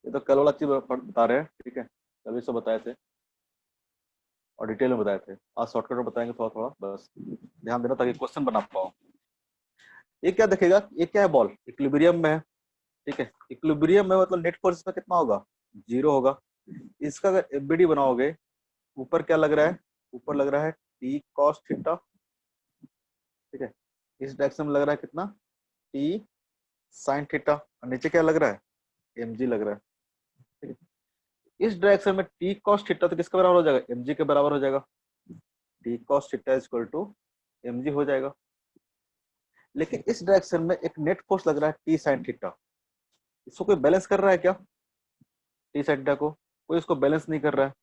ये तो कल वाला चीज बता रहे हैं, ठीक है, कल भी सब बताए थे और डिटेल में बताए थे। आज शॉर्टकट में बताएंगे थोड़ा थोड़ा, बस ध्यान देना ताकि क्वेश्चन बना पाओ। ये क्या देखेगा, ये क्या है, बॉल इक्विलिब्रियम में है, ठीक है। इक्विलिब्रियम में मतलब नेट फोर्स इसमें कितना होगा, जीरो होगा। इसका अगर एफबीडी बनाओगे, ऊपर क्या लग रहा है, ऊपर लग रहा है टी कॉस थीटा, ठीक है। इस डायरेक्शन में लग रहा है कितना, टी साइन थीटा, और नीचे क्या लग रहा है, एम जी लग रहा है, ठीक है। इस डायरेक्शन में टी कॉस थीटा तो किसके बराबर हो जाएगा, एम जी के बराबर हो जाएगा। T cos theta is equal to m g हो जाएगा। लेकिन इस डायरेक्शन में एक नेट फोर्स लग रहा है टी साइन थीटा, इसको कोई बैलेंस कर रहा है क्या, टी साइन थीटा को कोई इसको बैलेंस नहीं कर रहा है।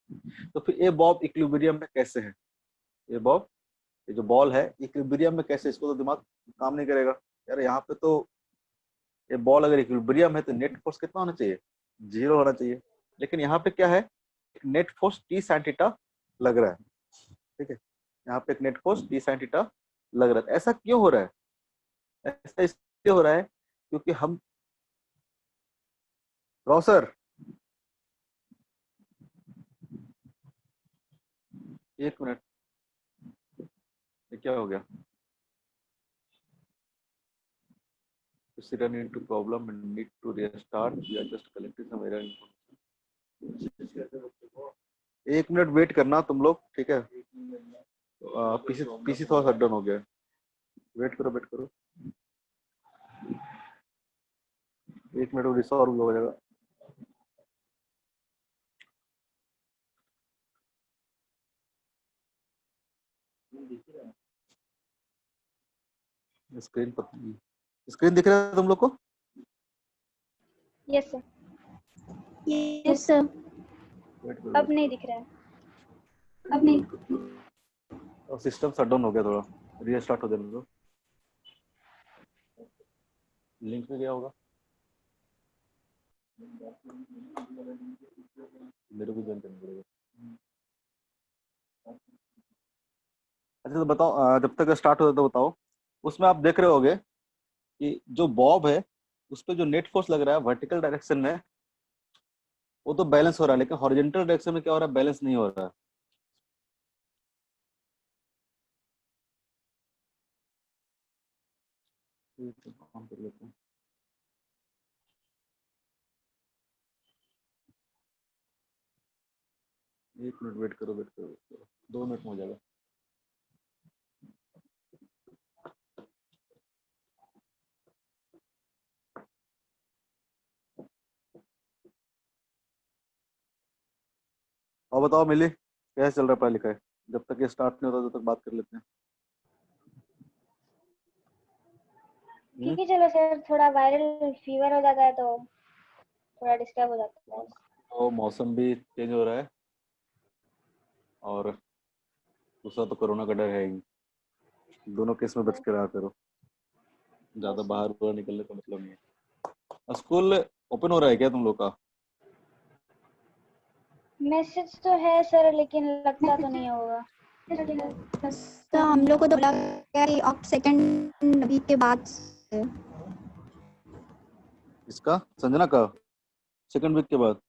तो फिर ये बॉब इक्विलिब्रियम में कैसे है, ये बॉब, ये जो बॉल है इक्विलिब्रियम में कैसे, इसको तो दिमाग काम नहीं करेगा यार। यहाँ पे तो ये बॉल अगर इक्विलिब्रियम है तो नेट फोर्स कितना होना चाहिए, जीरो होना चाहिए। लेकिन यहाँ पे क्या है, एक net force T sine theta लग रहा है, ठीक है। यहाँ पे एक net force T sine theta लग रहा है। ऐसा क्यों हो रहा है, ऐसा इसलिए हो रहा है क्योंकि हम, सर एक मिनट, ये क्या हो गया, run into problem and need to restart, we are just collecting some error information। एक मिनट वेट करना तुम लोग, ठीक है। पीसी पीसी थोड़ा शट डाउन हो गया है, वेट करो वेट करो, एक मिनट रिसॉल्व हो जाएगा। स्क्रीन पर, स्क्रीन दिख रहा है तुम लोग को, yes sir. Yes sir. Wait करो, अब नहीं दिख रहा है। अब नहीं। और सिस्टम शट डाउन हो गया, थोड़ा रीस्टार्ट हो जाने दो। लिंक में गया होगा, मेरे को ज्वाइन करना पड़ेगा। अच्छा तो बताओ, जब तक स्टार्ट हो तो बताओ, उसमें आप देख रहे होगे कि जो बॉब है उस पर जो नेट फोर्स लग रहा है वर्टिकल डायरेक्शन में, वो तो बैलेंस हो रहा है, लेकिन हॉरिजॉन्टल डायरेक्शन में क्या हो रहा है, बैलेंस नहीं हो रहा है। काम कर लेते हैं, एक मिनट वेट करो वेट करो वेट करो, 2 मिनट में हो जाएगा। और बताओ मिली, कैसे चल रहा है पढ़ाई लिखाई, जब तक ये स्टार्ट नहीं होता तब तक बात कर लेते हैं। ठीक है चलो सर, थोड़ा वायरल फीवर हो जाता है तो थोड़ा डिस्टर्ब हो जाता है। तो मौसम भी चेंज हो रहा है और दूसरा तो कोरोना का डर है ही, दोनों केस में बच के रहा करो, ज्यादा बाहर बाहर निकलने का मतलब नहीं है। स्कूल ओपन हो रहा है क्या तुम लोग का, मैसेज तो है सर, लेकिन लगता तो नहीं होगा। तो हम लोग को तो बोला गया कि अब सेकंड वीक के बाद से। इसका संजना का सेकंड वीक के बाद,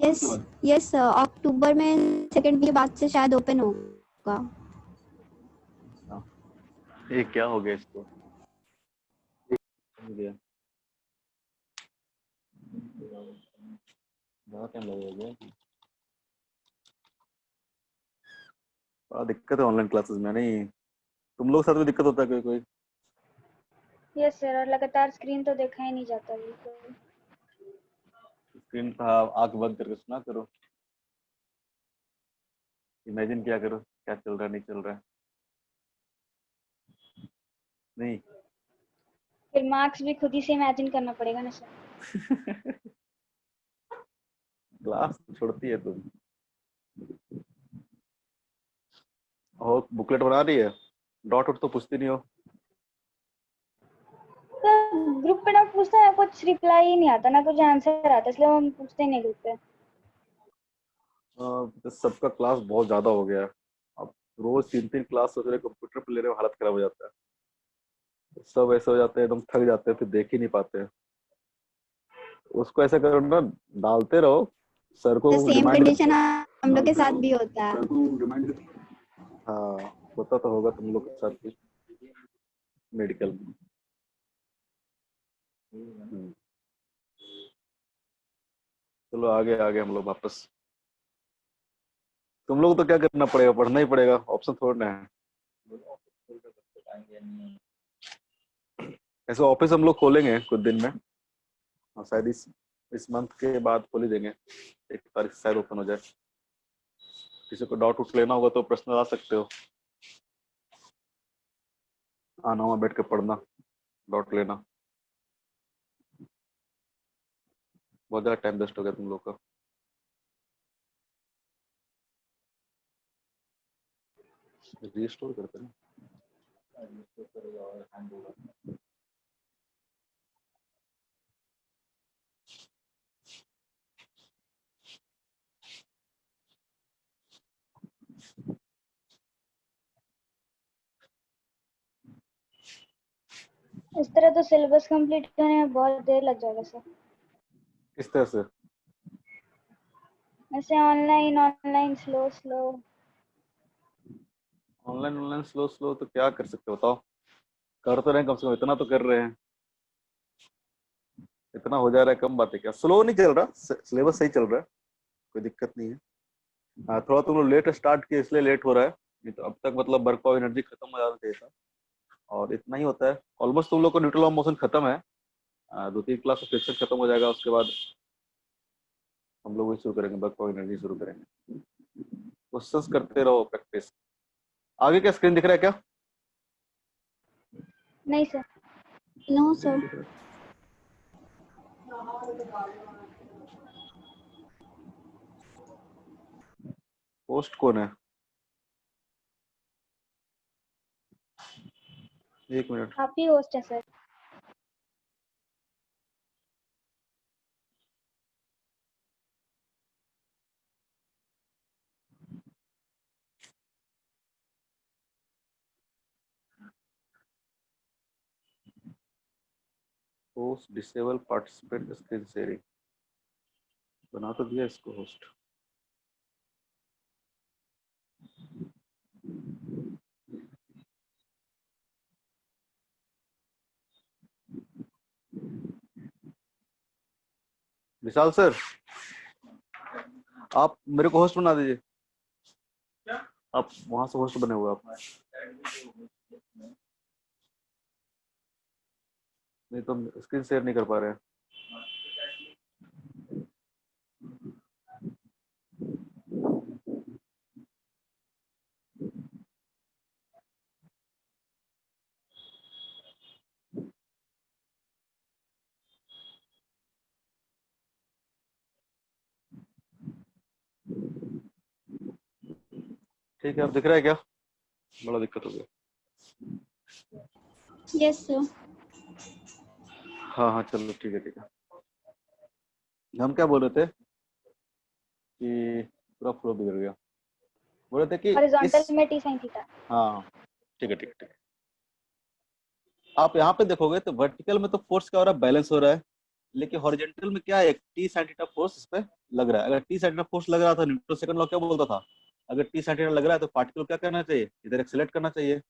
यस यस अक्टूबर में सेकंड वीक के बाद से शायद ओपन होगा। ये क्या हो गया इसको, हो गया बहुत टाइम लगेगा, बड़ा दिक्कत है ऑनलाइन क्लासेस में, नहीं तुम लोग साथ में दिक्कत होता है कोई कोई, यस सर, और लगातार स्क्रीन तो देखा ही नहीं जाता बिल्कुल। स्क्रीन पर आंख बंद करके सुना करो, इमेजिन किया करो क्या चल रहा है नहीं चल रहा है, नहीं फिर मार्क्स भी खुद ही से इमेजिन करना पड़ेगा ना सर। क्लास छोड़ती है तुम, और बुकलेट बना रही है, डॉट वॉट तो पूछती नहीं हो। ग्रुप पे ना पूछते हैं, कुछ रिप्लाई ही नहीं आता ना कुछ आंसर आता, इसलिए हम पूछते नहीं ग्रुप पे। तो सबका क्लास बहुत ज्यादा हो गया है, अब रोज 3 3 क्लास सोच रहे कंप्यूटर पे ले रहे हो, हालत खराब हो जाता है, सब ऐसे हो जाते हैं एकदम थक जाते हैं, फिर देख ही नहीं पाते हैं। उसको ऐसा करो ना, डालते रहो, सर को तो सेम रिमाइंड। कंडीशन हम लोग के साथ भी होता है। हाँ, होता तो होगा तुम लोग के साथ भी मेडिकल में। चलो आगे आगे हम लोग वापस। तुम लोग तो क्या करना पड़ेगा, पढ़ना ही पड़ेगा, ऑप्शन थोड़ा ना है। ऐसे ऑफिस हम लोग खोलेंगे कुछ दिन में, और शायद इस मंथ के बाद खोल ही देंगे, 1 तारीख से शायद ओपन हो जाए। किसी को डाउट उठ लेना होगा तो प्रश्न ला सकते हो, आना वहाँ बैठ के पढ़ना, डाउट लेना। बहुत ज्यादा टाइम वेस्ट हो गया तुम लोग का। रीस्टोर करते ना। इस तरह तो सिलेबस कंप्लीट करने में बहुत देर लग जाएगा सर। किस तरह से? ऐसे online online slow slow. Online slow slow तो क्या कर सकते हो बताओ? कर तो रहे हैं, कम से कम इतना तो कर रहे हैं। इतना हो जा रहा है, कम बात है क्या? स्लो नहीं चल रहा, सिलेबस सही चल रहा है, कोई दिक्कत नहीं है। हाँ, थोड़ा तुम लोग लेट स्टार्ट किए इसलिए लेट हो रहा है, नहीं तो अब तक मतलब वर्क ऑफ एनर्जी खत्म हो जाना चाहिए था। और इतना ही होता है ऑलमोस्ट। तुम लोग को न्यूट्रल मोशन खत्म है, 2-3 क्लास फ्रिक्शन खत्म हो जाएगा, उसके बाद हम लोग वही शुरू करेंगे, वर्क ऑफ एनर्जी शुरू करेंगे। क्वेश्चंस करते रहो, प्रैक्टिस। आगे क्या स्क्रीन दिख रहा है क्या? नहीं सर। No sir. पोस्ट कौन है? 1 मिनट। आप ही होस्ट है sir. Host disable participant screen sharing, बना तो दिया इसको होस्ट। विशाल सर, आप मेरे को होस्ट बना दीजिए। आप वहां से होस्ट बने हुए आप। नहीं तो स्क्रीन शेयर नहीं कर पा रहे हैं। ठीक है, अब दिख रहा है क्या? बड़ा दिक्कत हो गया। Yes sir. हाँ हाँ, चलो ठीक है ठीक है। हम क्या बोल रहे थे कि पूरा फ्लो बिगड़ गया। बोल रहे थे कि हॉरिजॉन्टल इस, में टी साइन थीटा। हाँ ठीक है ठीक है ठीक है। आप यहाँ पे देखोगे तो वर्टिकल में तो फोर्स क्या हो रहा है, बैलेंस हो रहा है। लेकिन हॉरिजॉन्टल में क्या है, एक टी साइन थीटा फोर्स इस पे लग रहा है। अगर टी साइन थीटा फोर्स लग रहा था, न्यूटन सेकंड लॉ क्या बोलता था, अगर टी साइन थीटा लग रहा है तो पार्टिकल क्या करना चाहिए, इधर एक्सेलरेट करना चाहिए।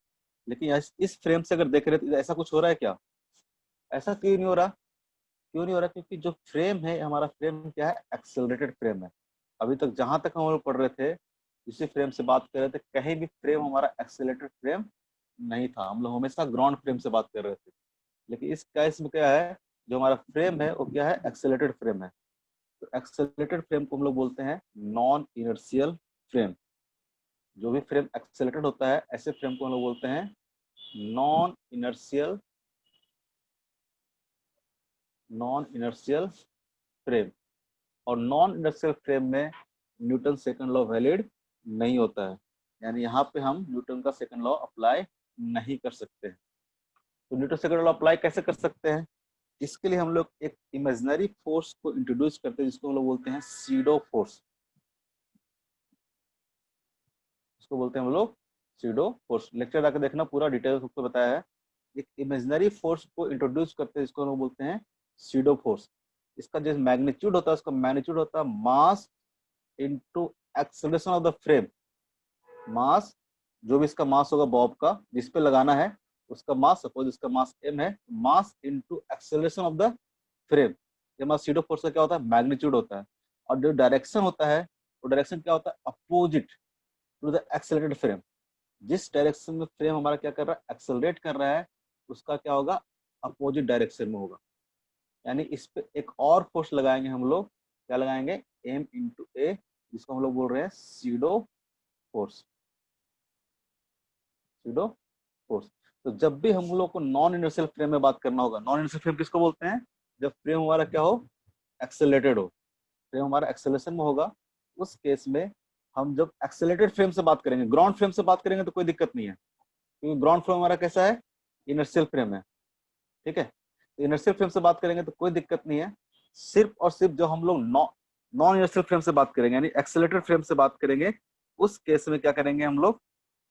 लेकिन इस फ्रेम से अगर देख रहे तो ऐसा कुछ हो रहा है क्या? ऐसा क्यों नहीं हो रहा? क्यों नहीं हो रहा? क्योंकि जो फ्रेम है हमारा, फ्रेम क्या है, एक्सेलरेटेड फ्रेम है। अभी तक जहां तक हम लोग पढ़ रहे थे, इसी फ्रेम से बात कर रहे थे, कहीं भी फ्रेम हमारा एक्सेलरेटेड फ्रेम नहीं था। हम लोग हमेशा ग्राउंड फ्रेम से बात कर रहे थे। लेकिन इस केस में क्या है, जो हमारा फ्रेम है वो क्या है, एक्सेलरेटेड फ्रेम है। तो एक्सेलरेटेड फ्रेम को हम लोग बोलते हैं नॉन इनर्शियल फ्रेम। जो भी फ्रेम एक्सेलरेटेड होता है, ऐसे फ्रेम को हम लोग बोलते हैं नॉन इनर्शियल फ्रेम। और नॉन इनर्शियल फ्रेम में न्यूटन सेकंड लॉ वैलिड नहीं होता है। यानी यहाँ पे हम न्यूटन का सेकंड लॉ अप्लाई नहीं कर सकते। तो न्यूटन सेकंड लॉ अप्लाई कैसे कर सकते हैं? इसके लिए हम लोग एक इमेजिनरी फोर्स को इंट्रोड्यूस करते हैं, जिसको हम लोग बोलते हैं सीडो फोर्स। इसको बोलते हैं हम लोग सीडो फोर्स। लेक्चर जाकर देखना, पूरा डिटेल सबको बताया है। एक इमेजिनरी फोर्स को इंट्रोड्यूस करते हैं, जिसको हम लोग बोलते हैं सीडो फोर्स। इसका जो मैग्नीट्यूड होता है उसका मैग्नीट्यूड होता है mass into acceleration of the frame. Mass, जो भी इसका मास होगा बॉब का जिस पे लगाना है उसका मास, सपोज इसका मास m है, mass into acceleration of the frame. ये हमारा सीडो फोर्स का क्या होता है, मैग्नीट्यूड होता है। और जो डायरेक्शन होता है वो डायरेक्शन क्या होता है, opposite to the accelerated frame. जिस डायरेक्शन में फ्रेम हमारा क्या कर रहा है, एक्सेलरेट कर रहा है, उसका क्या होगा, अपोजिट डायरेक्शन में होगा। यानी इस पे एक और फोर्स लगाएंगे हम लोग, क्या लगाएंगे, m इंटू ए, जिसको हम लोग बोल रहे हैं सीडो फोर्स। SIDO force. तो जब भी हम लोग को नॉन इनर्शियल फ्रेम में बात करना होगा, नॉन इनर्शियल फ्रेम किसको बोलते हैं, जब फ्रेम हमारा क्या हो, एक्सेलरेटेड हो, फ्रेम हमारा एक्सेलरेशन में होगा, उस केस में हम जब एक्सेलरेटेड फ्रेम से बात करेंगे, ग्राउंड फ्रेम से बात करेंगे तो कोई दिक्कत नहीं है, क्योंकि ग्राउंड फ्रेम हमारा कैसा है, इनर्शियल फ्रेम है, ठीक है। तो इनर्शियल फ्रेम से बात करेंगे तो कोई दिक्कत नहीं है। सिर्फ और सिर्फ जो हम लोग नॉन इनर्शियल फ्रेम से बात करेंगे, यानी एक्सेलरेटेड फ्रेम से बात करेंगे, उस केस में क्या करेंगे हम लोग,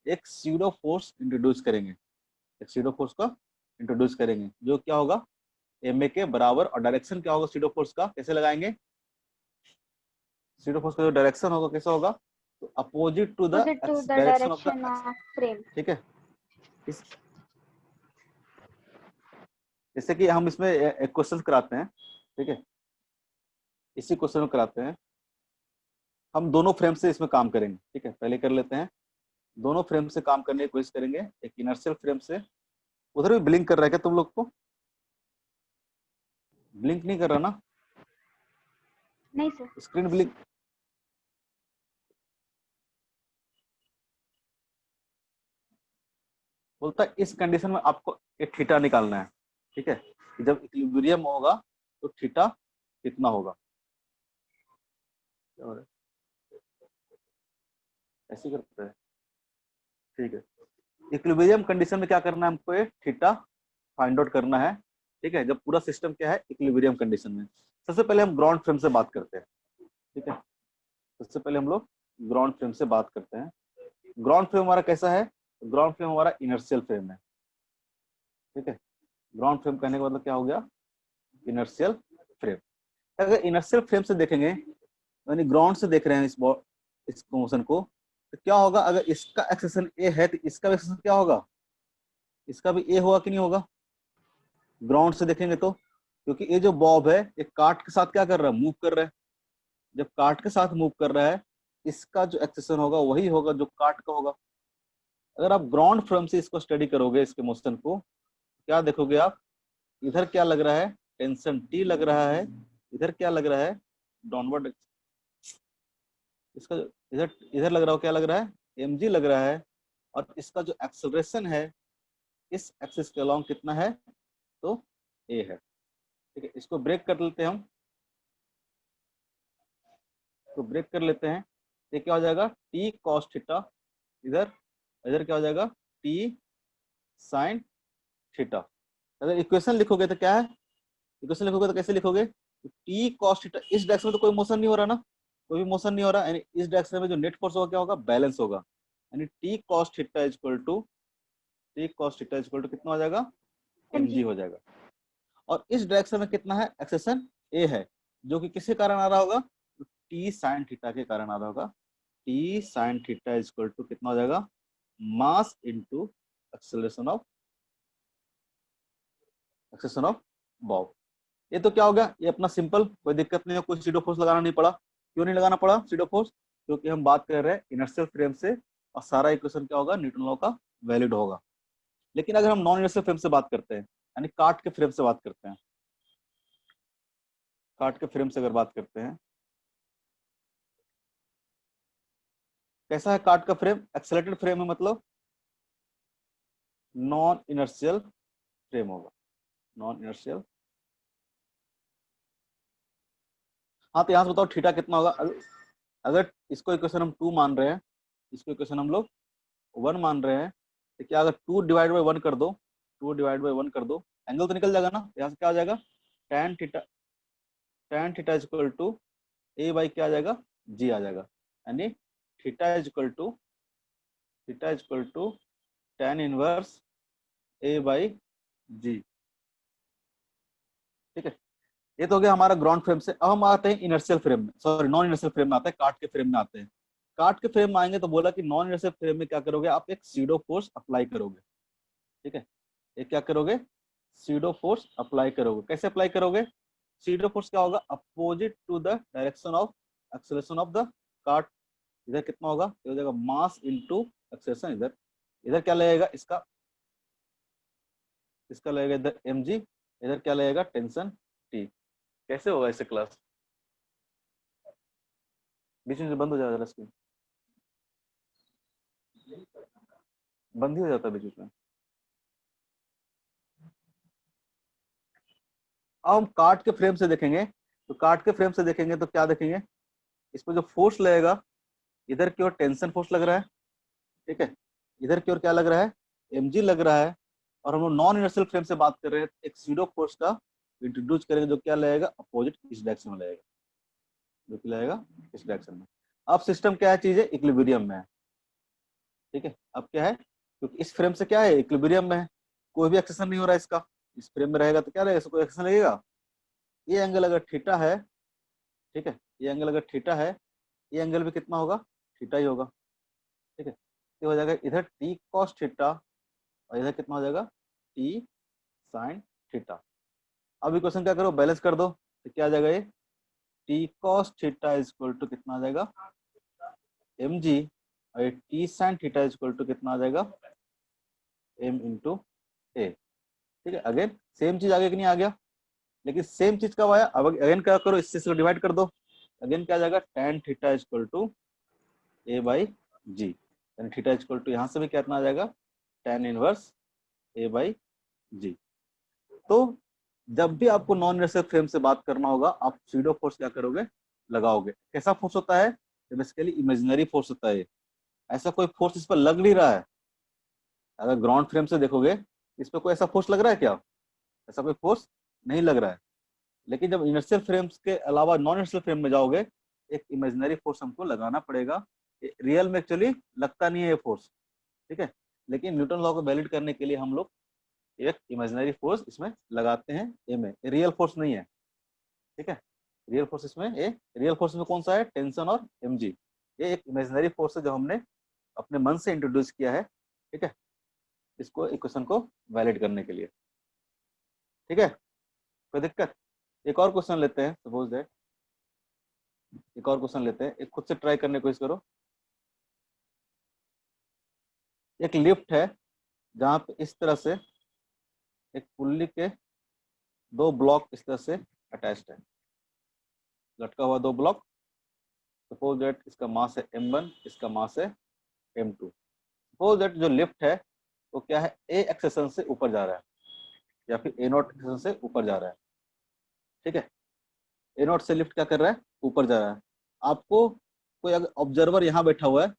एक सीडो फोर्स इंट्रोड्यूस करेंगे, एक सीडो फोर्स का इंट्रोड्यूस करेंगे, जो क्या होगा, एम ए के बराबर। और डायरेक्शन क्या होगा सीडो फोर्स का, कैसे लगाएंगे, सीडो फोर्स का जो डायरेक्शन होगा कैसा होगा, तो opposite to the direction of the frame. ठीक है। इस जैसे कि हम इसमें एक क्वेश्चन कराते हैं, ठीक है, इसी क्वेश्चन में कराते हैं, हम दोनों फ्रेम से इसमें काम करेंगे, ठीक है। पहले कर लेते हैं, दोनों फ्रेम से काम करने की कोशिश करेंगे। एक इनर्शियल फ्रेम से, उधर भी ब्लिंक कर रहा है क्या तुम लोग को, ब्लिंक नहीं कर रहा ना, नहीं सर। स्क्रीन ब्लिंक, बोलता है इस कंडीशन में आपको एक थीटा निकालना है, ठीक है, कि जब इक्विलिब्रियम होगा तो थीटा कितना होगा, ऐसे करते हैं, ठीक है। इक्विलिब्रियम कंडीशन में क्या करना है हमको, ये थीटा फाइंड आउट करना है, ठीक है, जब पूरा सिस्टम क्या है, इक्विलिब्रियम कंडीशन में। सबसे पहले हम ग्राउंड फ्रेम से बात करते हैं, ठीक है, सबसे पहले हम लोग ग्राउंड फ्रेम से बात करते हैं। ग्राउंड फ्रेम हमारा कैसा है, ग्राउंड फ्रेम हमारा इनर्शियल फ्रेम है, ठीक है। ग्राउंड फ्रेम कहने का मतलब क्या हो गया, इनर्शियल फ्रेम। अगर इनर्शियल फ्रेम से देखेंगे, यानी ग्राउंड से देख रहे हैं इस मोशन को, तो क्या होगा, अगर इसका एक्सेशन ए है तो इसका एक्सेशन क्या होगा, इसका भी ए होगा कि नहीं होगा, ग्राउंड से देखेंगे तो। क्योंकि ये जो बॉब है ये काट के साथ क्या कर रहा है, मूव कर रहा है। जब काट के साथ मूव कर रहा है, इसका जो एक्सेशन होगा वही होगा जो काट का होगा। अगर आप ग्राउंड फ्रेम से इसको स्टडी करोगे, इसके मोशन को, क्या देखोगे आप, इधर क्या लग रहा है, टेंशन टी लग रहा है, इधर क्या लग रहा है, डाउनवर्ड, इसका इधर इधर लग रहा हो, क्या लग रहा है, एम जी लग रहा है। और इसका जो एक्सेलरेशन है इस एक्सिस के अलोंग कितना है, तो ए है, ठीक है। इसको ब्रेक कर लेते हैं हम, तो ब्रेक कर लेते हैं, ये क्या हो जाएगा, टी कॉस थीटा, इधर इधर क्या हो जाएगा, टी साइन थीटा। अगर इक्वेशन लिखोगे तो क्या है, इक्वेशन लिखोगे तो कैसे लिखोगे, टी कॉस थीटा, इस डायरेक्शन में तो कोई मोशन नहीं हो रहा ना, कोई भी मोशन नहीं हो रहा, यानी इस डायरेक्शन में जो नेट फोर्स होगा क्या होगा, बैलेंस होगा। यानी T cos theta is equal to, T cos theta is equal to कितना हो जाएगा, एम जी हो जाएगा। और इस डायरेक्शन में कितना है, एक्सेशन ए है, जो कि किसके कारण आ रहा होगा, टी साइन थीटा के कारण आ रहा होगा। T sine theta is equal to कितना हो जाएगा, mass into acceleration of bob. ये तो क्या हो गया, ये अपना सिंपल, कोई दिक्कत नहीं है, कोई सीडो फोर्स लगाना नहीं पड़ा। क्यों नहीं लगाना पड़ा सीडो फोर्स, क्योंकि हम बात कर रहे हैं इनर्शियल फ्रेम से, और सारा इक्वेशन क्या होगा, न्यूटन लॉ का वैलिड होगा। लेकिन अगर हम नॉन इनर्शियल फ्रेम से बात करते हैं, यानी काट के फ्रेम से बात करते हैं, काट के फ्रेम से अगर बात करते हैं, कैसा है काट का फ्रेम, एक्सेलरेटेड फ्रेम है, मतलब नॉन इनर्शियल फ्रेम होगा, नॉन इनर्शियल। हाँ, तो यहां से बताओ थीटा कितना होगा, अगर इसको इक्वेशन हम 2 मान रहे हैं, इसको इक्वेशन हम लोग 1 मान रहे हैं, तो क्या, अगर 2 डिवाइड बाई 1 कर दो, 2 डिवाइड बाई 1 कर दो, एंगल तो निकल जाएगा ना, यहाँ से क्या आ जाएगा, tan theta is equal to A by क्या आ जाएगा, जी आ जाएगा। यानी theta is equal to tan inverse A by G, ठीक है। ये तो हो गया हमारा ग्राउंड फ्रेम से। अब हम आते हैं इनर्शियल फ्रेम में, सॉरी नॉन इनर्शियल फ्रेम में आते हैं, कार्ट के फ्रेम में आते हैं। कार्ट के फ्रेम में आएंगे तो बोला कि नॉन इनर्शियल फ्रेम में क्या करोगे आप, एक सीडो फोर्स अप्लाई करोगे। ठीक है, एक क्या करोगे, सीडो फोर्स अप्लाई करोगे। कैसे अप्लाई करोगे, सीडो फोर्स क्या होगा, opposite to the direction of acceleration of the cart. इधर कितना होगा, ये हो जाएगा मास इनटू एक्सेलरेशन। इधर इधर क्या लगेगा, इसका इसका लगेगा इधर mg, इधर क्या लगेगा, टेंशन t। कैसे होगा इससे क्लास, बीच में बंद हो जाएगा स्क्रीन, बंद ही हो जाता है बीच में। अब हम कार्ट के फ्रेम से देखेंगे, तो कार्ट के फ्रेम से देखेंगे तो क्या देखेंगे, इसमें जो फोर्स लगेगा, इधर की ओर टेंशन फोर्स लग रहा है। ठीक है, इधर की ओर क्या लग रहा है, mg लग रहा है। और हम लोग नॉन इनर्शियल फ्रेम से बात कर रहे हैं, एक सीडो फोर्स का इंट्रोड्यूस करेंगे जो क्या लगेगा, अपोजिट इस डायरेक्शन में लगेगा, जो कि लगेगा इस डायरेक्शन में। अब सिस्टम क्या है, चीज है इक्विलिब्रियम में है। ठीक है, अब क्या है, क्योंकि इस फ्रेम से क्या है, इक्विलिब्रियम में है, कोई भी एक्सेशन नहीं हो रहा है इसका। इस फ्रेम में रहेगा तो क्या रहेगा, इसको कोई एक्सेशन लगेगा। ये एंगल अगर थीटा है, ठीक है, ये एंगल अगर थीटा है, ये एंगल भी कितना होगा, थीटा ही होगा। ठीक है, तो हो जाएगा इधर टी कॉस थीटा और इधर कितना हो जाएगा, टी साइन थीटा। अब इक्वेशन क्या करो, बैलेंस कर दो, तो क्या आ जाएगा, ये T cos theta is equal to कितना आ जाएगा, mg, और ये T sine theta is equal to कितना आ जाएगा, m इंटू ए। ठीक है, अगेन सेम चीज आगे कि नहीं आ गया, लेकिन सेम चीज कब आया, अब अगेन क्या करो, इससे डिवाइड कर दो। अगेन क्या आ जाएगा, tan theta is equal to a by G. यानी थीटा इज इक्वल टू यहाँ से भी कितना आ जाएगा, tan इनवर्स a बाई जी। तो जब भी आपको नॉन इनर्शियल फ्रेम से बात करना होगा, आप सीडो फोर्स क्या करोगे, लगाओगे। कैसा फोर्स होता है, बेसिकली इमेजिनरी फोर्स होता है। ऐसा कोई फोर्स इस पर लग नहीं रहा है। अगर ग्राउंड फ्रेम से देखोगे, इस पर कोई ऐसा फोर्स लग रहा है क्या, ऐसा कोई फोर्स नहीं लग रहा है। लेकिन जब इनर्शियल फ्रेम्स के अलावा नॉन इनर्शियल फ्रेम में जाओगे, एक इमेजिनरी फोर्स हमको लगाना पड़ेगा। रियल में एक्चुअली लगता नहीं है ये फोर्स। ठीक है, लेकिन न्यूटन लॉ को वैलिड करने के लिए हम लोग एक इमेजिनरी फोर्स इसमें लगाते हैं, ए में, रियल फोर्स नहीं है। ठीक है, रियल फोर्स इसमें रियल फोर्स में कौन सा है, टेंशन और mg। ये एक इमेजिनरी फोर्स है जो हमने अपने मन से इंट्रोड्यूस किया है। ठीक है, इसको इक्वेशन को वैलिड करने के लिए। ठीक है, कोई दिक्कत। एक और क्वेश्चन लेते हैं, सपोज दैट एक और क्वेश्चन लेते हैं, एक खुद से ट्राई करने की कोशिश करो। एक लिफ्ट है जहां पे इस तरह से एक पुल्ली के दो ब्लॉक इस तरह से अटैच्ड है, लटका हुआ दो ब्लॉक। सपोज दैट इसका मास है m1, इसका मास है m2। सपोज दैट जो लिफ्ट है वो क्या है, ए एक्सेशन से ऊपर जा रहा है या फिर ए नॉट एक्सेशन से ऊपर जा रहा है। ठीक है, ए नॉट से लिफ्ट क्या कर रहा है, ऊपर जा रहा है। आपको कोई अगर ऑब्जर्वर यहाँ बैठा हुआ है,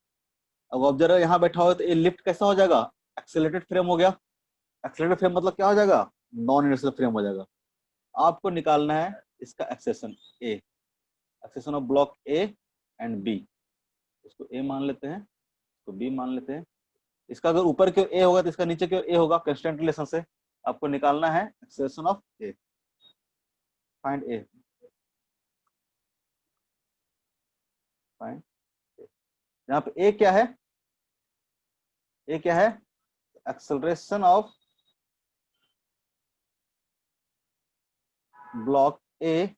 अब ऑब्जर्वर यहाँ बैठा हुआ है तो ये लिफ्ट कैसा हो जाएगा, एक्सेलरेटेड फ्रेम हो गया। एक्सेलरेटेड फ्रेम मतलब क्या हो जाएगा, नॉन इनर्शियल फ्रेम हो जाएगा। आपको निकालना है इसका acceleration A, acceleration of block A and B. इसको ए मान लेते हैं, इसको बी मान लेते हैं। इसका अगर ऊपर की ओर ए होगा तो इसका नीचे की ओर ए होगा, कंस्टेंट रिलेशन से। आपको निकालना है acceleration of A, find A, find A. यहाँ पे ए क्या है, ए क्या है, acceleration of block A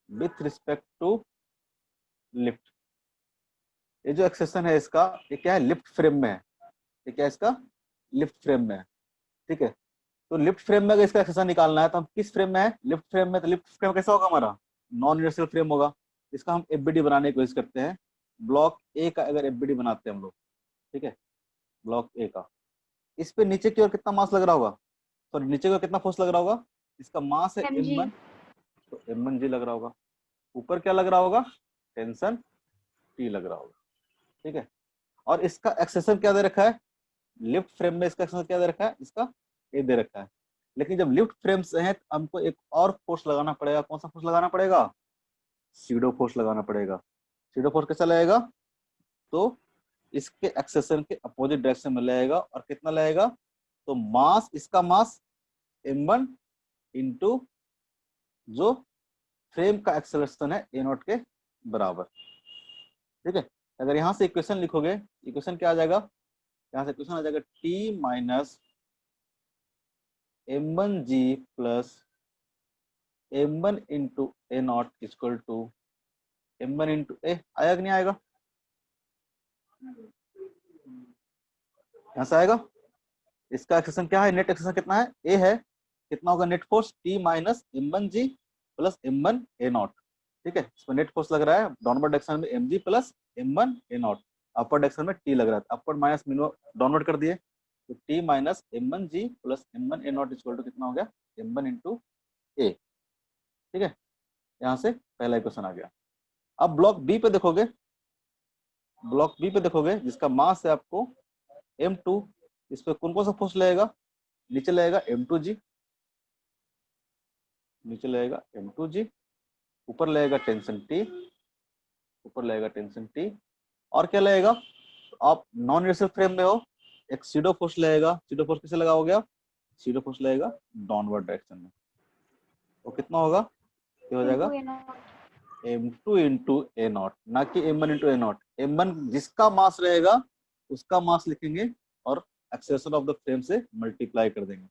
with respect to lift. ये जो एक्सेशन है इसका, ये क्या है, लिफ्ट फ्रेम में है। ये क्या है, इसका लिफ्ट फ्रेम में है। ठीक है, तो लिफ्ट फ्रेम में अगर इसका एक्सेशन निकालना है तो हम किस फ्रेम में है, लिफ्ट फ्रेम में। तो लिफ्ट फ्रेम कैसा होगा हमारा, नॉन इनर्शियल फ्रेम होगा। इसका हम एफबीडी बनाने की कोशिश करते हैं। ब्लॉक ए का अगर एफबीडी बनाते हैं हम लोग, ठीक है, ब्लॉक ए का, इस पे नीचे की ओर कितना मास लग रहा होगा, सॉरी नीचे की ओर कितना फोर्स लग रहा होगा, इसका मास है mg। m1, तो m1g लग रहा होगा। ऊपर क्या लग रहा होगा, टेंशन t लग रहा होगा। ठीक है, और इसका एक्सेशन क्या दे रखा है, लिफ्ट फ्रेम में इसका एक्सेशन क्या दे रखा है, इसका ए दे रखा है। लेकिन जब लिफ्ट फ्रेम से है तो हमको एक और फोर्स लगाना पड़ेगा। कौन सा फोर्स लगाना पड़ेगा, सीडो फोर्स लगाना पड़ेगा। सीडो फोर्स कैसा लगेगा, तो इसके एक्सेशन के अपोजिट डायरेक्शन में लगेगा। और कितना लगेगा, तो मास, इसका मास m1 इंटू जो फ्रेम का एक्सेलरेशन है ए नॉट के बराबर। ठीक है, अगर यहाँ से इक्वेशन लिखोगे, इक्वेशन क्या आ जाएगा, यहाँ से इक्वेशन आ जाएगा T minus m1 ji plus m1 into A not equal to m1 into A. आएगा कि नहीं आएगा? यहाँ से आएगा। इसका एक्सेशन क्या है, नेट एक्सेशन कितना है, ए है, कितना होगा net force T minus m1 ji plus m1 a nought. ठीक है, इसमें नेट फोर्स लग रहा है डाउनवर्ड डायरेक्शन में mg plus m1 a nought, upper direction में टी लग रहा है, अपवर्ड माइनस डाउनवर्ड कर दिए, तो T minus m1 ji plus m1 a not equal to कितना हो गया, m1 इंटू ए। ठीक है, यहाँ से पहला इक्वेशन आ गया। अब ब्लॉक बी पे देखोगे, ब्लॉक बी पे देखोगे जिसका मास है आपको m2, इस पे कौन कौन सा फोर्स लगेगा, नीचे लगेगा m2g, नीचे लगेगा m2g, ऊपर लगेगा टेंशन T, ऊपर लगेगा टेंशन T, और क्या लगेगा, आप नॉन यूनिवर्सल फ्रेम में हो, एक सीडो फोर्स लगेगा, सीडो फोर्स किसे लगा हो गया, सीडो फोर्स लगेगा डाउनवर्ड डायरेक्शन में, तो कितना होगा, ये हो जाएगा m2 इंटू ए नॉट, ना कि m1 into A not. m1 जिसका मास रहेगा उसका मास लिखेंगे और एक्सेलरेशन ऑफ द फ्रेम से मल्टीप्लाई कर देंगे।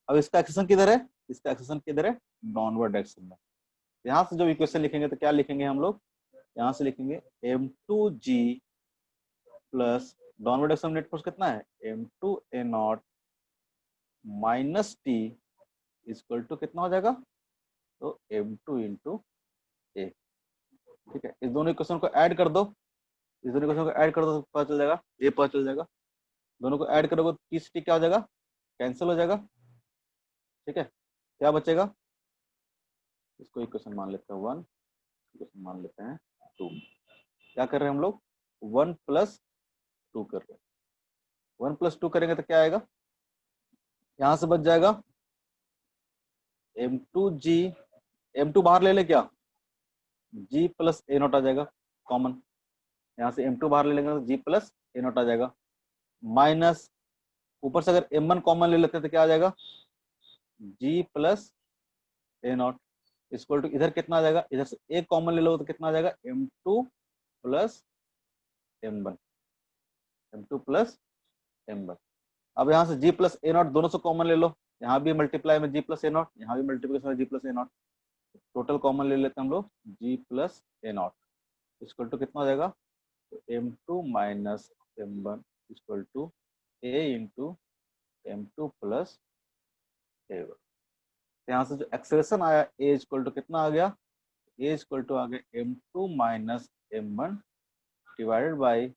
अब इसका एक्सेशन किधर है, इसका एक्सेशन किधर है, डाउनवर्ड डायरेक्शन में। यहाँ से जब इक्वेशन लिखेंगे तो क्या लिखेंगे हम लोग, यहाँ से लिखेंगे m2g plus downward direction net force कितना है, m2 A not minus T equal to कितना हो जाएगा, तो m2 इंटू ए। ठीक है, इस दोनों इक्वेशन को ऐड कर दो, इस दोनों इक्वेशन को ऐड कर दो तो पता चल जाएगा, ये पता चल जाएगा, दोनों को ऐड करोगे तो टी क्या हो जाएगा, कैंसिल हो जाएगा। ठीक है, क्या बचेगा, इसको इक्वेशन मान लेते हैं 1, इक्वेशन मान लेते हैं 2। क्या कर रहे हैं हम लोग, 1 प्लस 2 कर रहे हैं, 1 प्लस 2 करेंगे तो क्या आएगा, यहां से बच जाएगा m2g, m2 बाहर ले ले क्या, g प्लस ए नोट आ जाएगा कॉमन, यहाँ से m2 बाहर ले लेंगे तो g प्लस ए नोट आ जाएगा, माइनस ऊपर से अगर m1 कॉमन ले लेते हैं तो क्या आ जाएगा, g plus A not equal to इधर कितना आ जाएगा, इधर से एक कॉमन ले लो तो कितना आ जाएगा, m2 plus m1, m2 plus m1। अब यहाँ से g प्लस ए नॉट दोनों से कॉमन ले लो, यहाँ भी मल्टीप्लाई में g प्लस ए नॉट, यहाँ भी मल्टीप्लिकेशन में g प्लस ए नॉट, टोटल कॉमन ले लेते हैं हम लोग g plus A not equal to कितना हो जाएगा, तो m2 minus m1 equal to a into m2 plus a1। यहाँ से जो एक्सेलरेशन आया a इक्वल टू कितना आ गया, a इक्वल टू आ गया m2 minus m1 divided by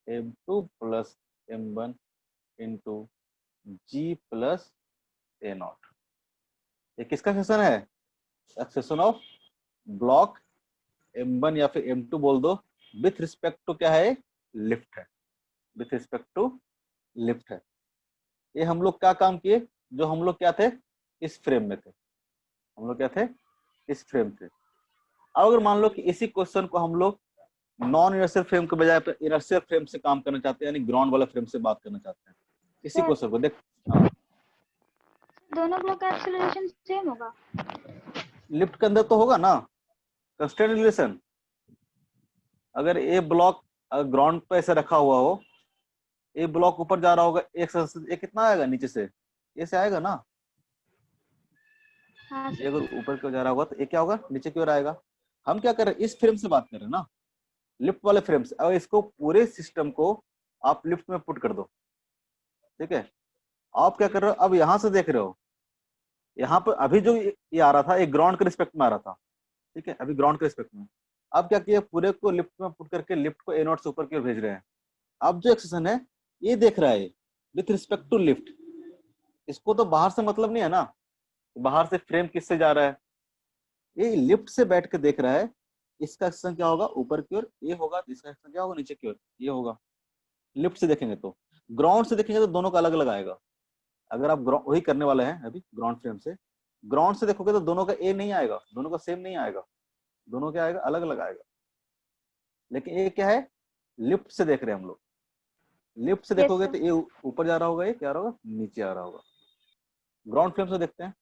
m2 plus m1 into g plus A not. ये किसका एक्सेशन है, एक्सेशन ऑफ ब्लॉक m1 या फिर m2 बोल दो, विथ रिस्पेक्ट टू क्या है, लिफ्ट है, विथ रिस्पेक्ट टू लिफ्ट है। ये हम लोग क्या काम किए, जो हम लोग क्या थे, इस फ्रेम में थे, हम लोग क्या थे, इस फ्रेम थे। अब अगर मान लो कि इसी क्वेश्चन को हम लोग नॉन इनर्शियल फ्रेम के बजाय इनर्शियल फ्रेम से काम करना चाहते हैं, यानी ग्राउंड वाला फ्रेम से बात करना चाहते हैं, इसी क्वेश्चन को देख, दोनों ब्लॉक का एक्सेलरेशन सेम होगा, लिफ्ट के अंदर तो होगा ना कंस्ट्रेंट रिलेशन। अगर ए ब्लॉक ग्राउंड पे ऐसे रखा हुआ हो, ए ब्लॉक ऊपर जा रहा होगा, एक कितना आएगा नीचे से, ए से आएगा ना, हाँ ये अगर ऊपर की ओर जा रहा होगा तो ये क्या होगा, नीचे की ओर आएगा। हम क्या कर रहे हैं, इस फ्रेम से बात कर रहे हैं ना, लिफ्ट वाले फ्रेम से। अब इसको पूरे सिस्टम को आप लिफ्ट में पुट कर दो। ठीक है, आप क्या कर रहे हो, अब यहां से देख रहे हो, यहाँ पर अभी जो ये आ रहा था, ये ग्राउंड के रिस्पेक्ट में आ रहा था। ठीक है, अभी ग्राउंड के रिस्पेक्ट में, अब क्या किया, पूरे को लिफ्ट में पुट करके लिफ्ट को ए नॉट से ऊपर की ओर भेज रहे हैं। अब जो एक्सेशन है ये देख रहा है विथ रिस्पेक्ट टू लिफ्ट, इसको तो बाहर से मतलब नहीं है ना, बाहर से फ्रेम किससे जा रहा है, ये लिफ्ट से बैठ के देख रहा है। इसका एक्शन क्या होगा, ऊपर की ओर ये होगा, इसका एक्शन क्या होगा, नीचे की ओर ये होगा। लिफ्ट से देखेंगे तो, ग्राउंड से देखेंगे तो दोनों का अलग अलग आएगा। अगर आप वही करने वाले हैं अभी ग्राउंड फ्रेम से, ग्राउंड से देखोगे तो दोनों का ए नहीं आएगा, दोनों का सेम नहीं आएगा, दोनों क्या आएगा, अलग अलग आएगा। लेकिन ये क्या है, लिफ्ट से देख रहे हैं हम लोग, लिफ्ट से देखोगे तो ये ऊपर जा रहा होगा, ये क्या आ रहा होगा, नीचे आ रहा होगा। ग्राउंड फ्रेम से देखते हैं।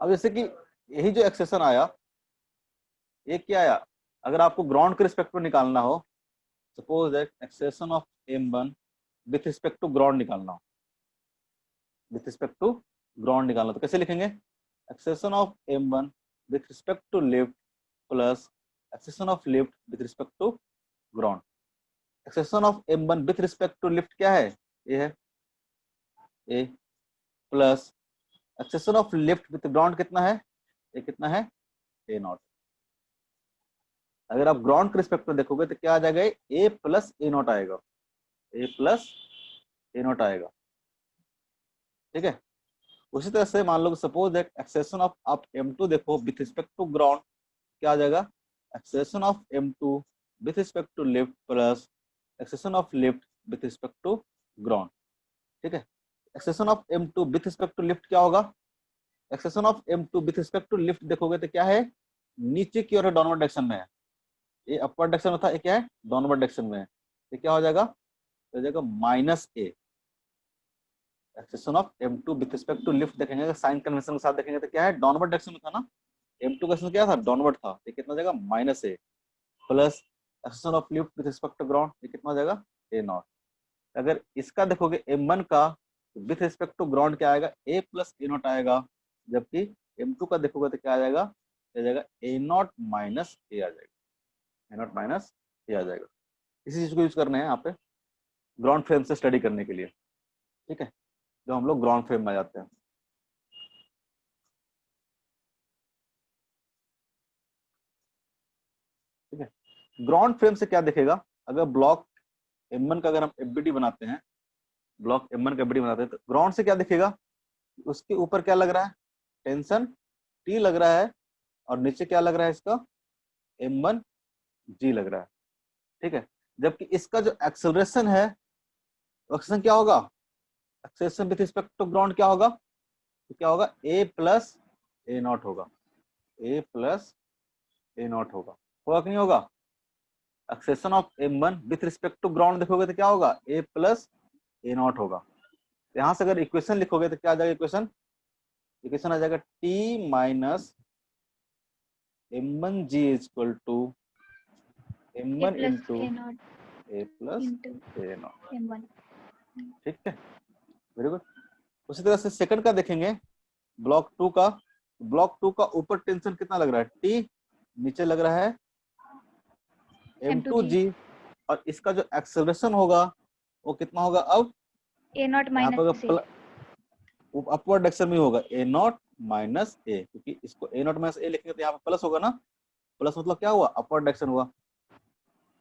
अब जैसे कि यही जो एक्सेशन आया, ये क्या आया, अगर आपको ग्राउंड के रिस्पेक्ट में निकालना हो, suppose that acceleration of m1 with respect to ground निकालना हो, विथ रिस्पेक्ट टू ग्राउंड निकालना, तो कैसे लिखेंगे, acceleration of m1 with respect to lift plus acceleration of lift with respect to ground. Acceleration of m1 with respect to lift क्या है, ये है A, plus acceleration of lift with ground कितना है, ये कितना है, ए नॉट। अगर आप ग्राउंड के रिस्पेक्ट में देखोगे तो क्या आ जाएगा, ए प्लस ए नॉट आएगा, ए प्लस ए नॉट आएगा, ठीक है। उसी तरह से मान लो सपोज दैट एक्सेशन ऑफ आप m2 देखो विथ रिस्पेक्ट टू ग्राउंड क्या आ जाएगा, acceleration of m2 with respect to lift plus acceleration of lift with respect to ground, ठीक है। Acceleration of m2 with respect to lift क्या होगा, acceleration of m2 with respect to lift देखोगे तो क्या है, नीचे की ओर डाउनवर्ड डायरेक्शन में है, ये अपवर्ड डायरेक्शन में था, ये क्या है, डाउनवर्ड डायरेक्शन में है, ये क्या हो जाएगा, हो जाएगा minus a. Acceleration of m2 with respect to lift देखेंगे, साइन कन्वेंशन के साथ देखेंगे तो क्या है, डाउनवर्ड डायरेक्शन में था ना, m2 का एक्सेशन क्या था, डाउनवर्ड था, ये कितना हो जाएगा, minus a, plus acceleration of lift with respect to ground, ये कितना हो जाएगा, ए नॉट। अगर इसका देखोगे m1 का विथ रिस्पेक्ट टू ग्राउंड क्या आएगा, ए प्लस ए नॉट आएगा, जबकि m2 का देखोगे तो क्या आ जाएगा, ए नॉट माइनस ए आ जाएगा, ए नॉट माइनस ए आ जाएगा। इसी चीज को यूज करने हैं यहाँ पे ग्राउंड फ्रेम से स्टडी करने के लिए, ठीक है, जो हम लोग ग्राउंड फ्रेम में आ जाते हैं। ठीक है, ग्राउंड फ्रेम से क्या दिखेगा, अगर ब्लॉक m1 का अगर हम एफबीडी बनाते हैं, ब्लॉक m1 का एफबीडी बनाते हैं, तो ग्राउंड से क्या दिखेगा, उसके ऊपर क्या लग रहा है, टेंशन T लग रहा है, और नीचे क्या लग रहा है, इसका m1 G लग रहा है, ठीक है। जबकि इसका जो एक्सेलरेशन है, एक्सेलरेशन क्या होगा, acceleration with respect to ground क्या होगा, तो क्या होगा, ए प्लस ए नॉट होगा, ए प्लस ए नॉट होगा कि नहीं होगा। Acceleration of m1 with respect to ground देखोगे तो क्या होगा, ए प्लस ए नॉट होगा। यहां से अगर इक्वेशन लिखोगे तो क्या आ जाएगा, इक्वेशन इक्वेशन आ जाएगा t minus m1 g is equal to m1 into A plus A nought, ठीक है, वेरी गुड। उसी तरह से सेकंड का देखेंगे, ब्लॉक 2 का, ब्लॉक 2 का ऊपर टेंशन कितना लग रहा है, T, नीचे लग रहा है m2g, और इसका जो एक्सेलरेशन होगा वो कितना होगा, अब ए नॉट यहाँ माइनस पर अपवर्ड डायरेक्शन में होगा ए नॉट माइनस ए, क्योंकि इसको ए नॉट माइनस ए लिखेंगे तो यहाँ पे प्लस होगा ना, प्लस मतलब क्या हुआ, अपवर्ड डायरेक्शन हुआ,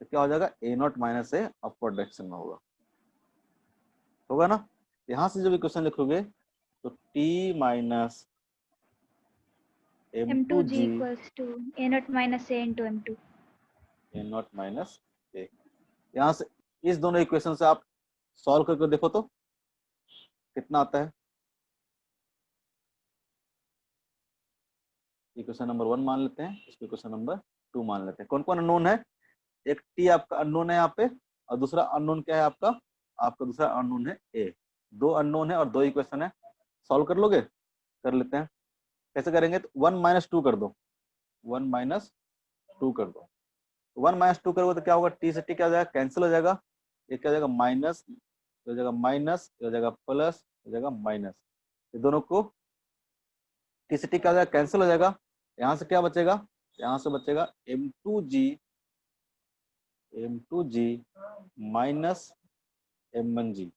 तो क्या हो जाएगा, A not minus A upward direction में होगा ना। यहाँ से जब इक्वेशन लिखोगे तो t minus m2g equals to A not minus A into m2, A not minus A. यहाँ से इस दोनों इक्वेशन से आप सॉल्व करके देखो तो कितना आता है। इक्वेशन नंबर 1 मान लेते हैं, इसको इक्वेशन नंबर 2 मान लेते हैं। कौन कौन अननोन है, एक t आपका अननोन है यहाँ पे, और दूसरा अननोन क्या है आपका, आपका दूसरा अननोन है a। दो अननोन है और दो इक्वेशन है, सॉल्व कर लोगे, कर लेते हैं। कैसे करेंगे, तो 1 माइनस 2 कर दो, 1 माइनस 2 कर दो, 1 माइनस 2 करोगे तो क्या होगा, t से t क्या हो जाएगा, कैंसिल हो जाएगा, ये क्या हो जाएगा, माइनस, हो जाएगा माइनस, हो जाएगा प्लस, हो जाएगा माइनस, ये दोनों को t से t क्या हो जाएगा, कैंसिल हो जाएगा। यहाँ से क्या बचेगा, यहाँ से बचेगा m2g माइनस m1g,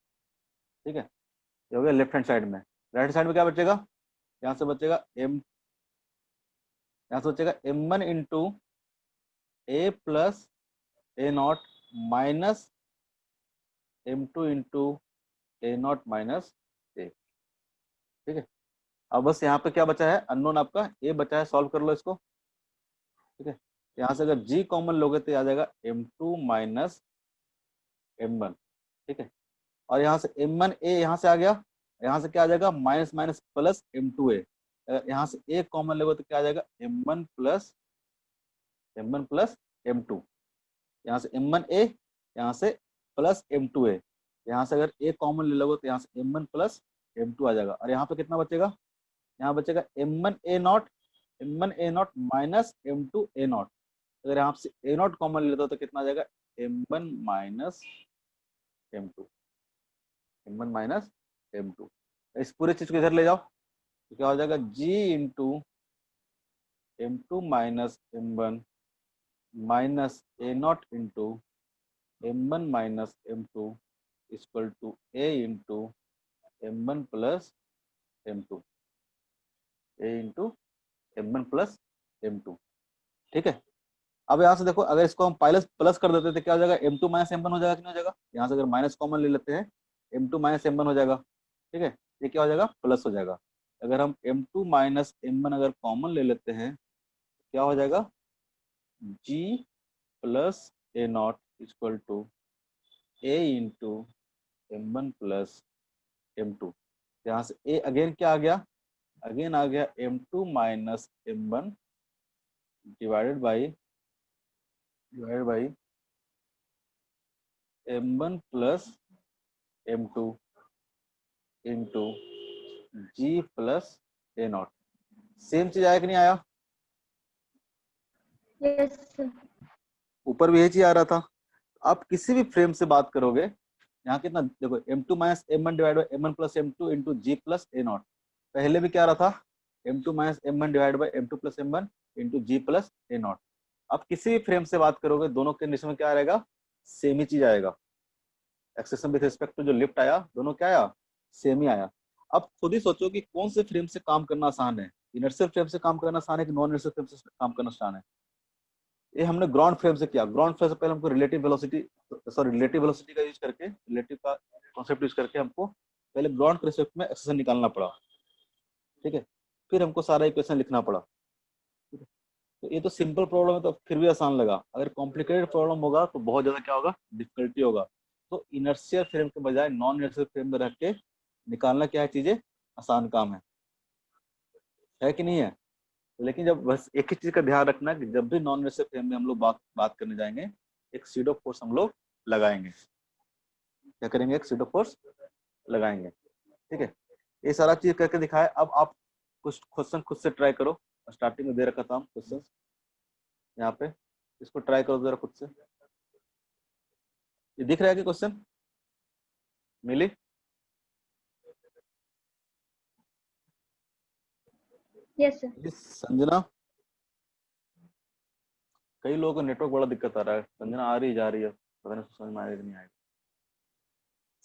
ठीक है, ये हो गया लेफ्ट हैंड साइड में। राइट साइड में क्या बचेगा, यहाँ से बचेगा यहाँ से बचेगा m1 into A plus A not minus m2 into A not minus A, ठीक है। अब बस यहाँ पे क्या बचा है, अननोन आपका ए बचा है, सॉल्व कर लो इसको, ठीक है। यहाँ से अगर g कॉमन लोगे तो आ जाएगा m2 माइनस m1, ठीक है। और यहाँ से m1 a यहाँ से आ गया, यहाँ से क्या आ जाएगा, माइनस माइनस प्लस m2a, अगर यहाँ से a कॉमन लोगे तो क्या आ जाएगा, m1 प्लस m2, यहाँ से m1a, यहाँ से प्लस m2a, यहाँ से अगर a कॉमन ले लोगे तो यहाँ से m1 प्लस m2 आ जाएगा। और यहाँ पे कितना बचेगा, यहाँ बचेगा m1 a not m1 a0 minus m2 a0। अगर यहाँ से a0 कॉमन ले लेता तो कितना आ जाएगा, m1 minus m2, m1 minus m2। इस पूरे चीज को इधर ले जाओ तो क्या हो जाएगा, g into m2 minus m1 minus a0 into m1 minus m2 equal to a into m1 plus m2, a into m1 plus m2। ठीक है, अब यहाँ से देखो, अगर इसको हम प्लस प्लस कर देते तो क्या हो जाएगा, m2 माइनस m1 हो जाएगा कि नहीं हो जाएगा। यहाँ से अगर माइनस कॉमन ले लेते हैं m2 माइनस m1 हो जाएगा। ठीक है, ये क्या हो जाएगा, प्लस हो जाएगा। अगर हम m2 माइनस m1 अगर कॉमन ले लेते हैं क्या हो जाएगा, g plus a0 equal to a into m1 plus m2। यहाँ से a अगेन क्या आ गया, अगेन आ गया m2 minus m1 divided by m1 plus m2 into g plus a0। Same चीज आया कि नहीं आया, यस सर। ऊपर भी यही चीज आ रहा था। आप किसी भी फ्रेम से बात करोगे, यहाँ कितना देखो, m2 minus m1 divide by m1 plus m2 into g plus a0। पहले भी क्या आ रहा था, m2 minus m1 divide by m2 plus m1 into g plus a0। आप किसी भी फ्रेम से बात करोगे दोनों कंडीशन में क्या आएगा, सेम ही चीज आएगा। एक्सेशन विद रिस्पेक्ट टू जो लिफ्ट आया, दोनों क्या आया, सेम ही आया। अब खुद ही सोचो कि कौन से फ्रेम से काम करना आसान है, इनर्शियल फ्रेम से काम करना आसान है कि नॉन इनर्शियल फ्रेम से काम करना आसान है। ये हमने ग्राउंड फ्रेम से किया। ग्राउंड फ्रेम से पहले हमको रिलेटिव वेलोसिटी का यूज करके, रिलेटिव का कॉन्सेप्ट यूज करके हमको पहले ग्राउंड के रिस्पेक्ट में एक्सेशन निकालना पड़ा। ठीक है, फिर हमको सारा इक्वेशन लिखना पड़ा। ठीक है, तो ये तो सिंपल प्रॉब्लम है तो फिर भी आसान लगा। अगर कॉम्प्लिकेटेड प्रॉब्लम होगा तो बहुत ज्यादा क्या होगा, डिफिकल्टी होगा। तो इनर्शियल फ्रेम के बजाय नॉन इनर्शियल फ्रेम में रख के निकालना क्या है, चीजें आसान काम है कि नहीं है। लेकिन जब बस एक ही चीज का ध्यान रखना कि जब भी नॉन इनर्शियल फ्रेम में हम लोग बात करने जाएंगे, एक सीडो फोर्स हम लोग लगाएंगे। क्या करेंगे, एक सीडो फोर्स लगाएंगे। ठीक है, ये सारा चीज करके दिखाया। अब आप कुछ क्वेश्चन खुद से ट्राई करो। स्टार्टिंग में दे रखा था हम क्वेश्चन यहाँ पे, इसको ट्राई करो जरा खुद से। ये दिख रहा है कि क्वेश्चन मिली, यस सर। संजना? कई लोगों को नेटवर्क बड़ा दिक्कत आ रहा है। संजना आ रही जा रही है, पता नहीं समझ में आएगा कि नहीं आएगा।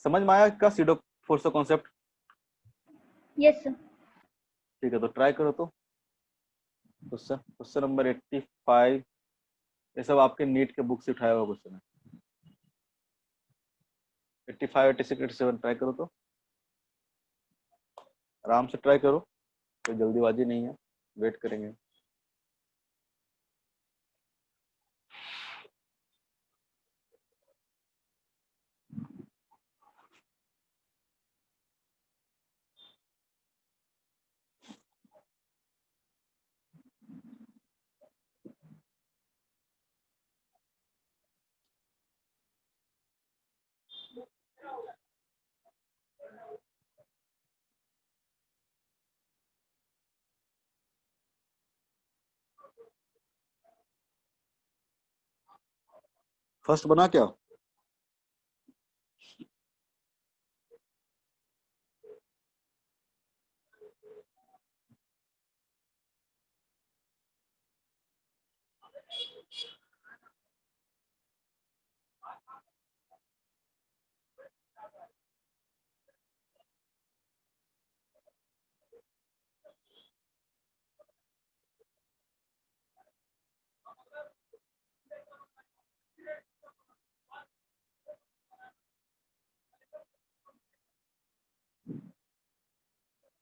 समझ में आया का सीडो फोर्स का कॉन्सेप्ट? Yes sir. ठीक है, तो ट्राई करो। तो क्वेश्चन नंबर 85, ये सब आपके नीट के बुक से उठाया हुआ क्वेश्चन है। 85, 86, 87 ट्राई करो। तो आराम से ट्राई करो, कोई जल्दीबाजी नहीं है, वेट करेंगे। फर्स्ट बना क्या,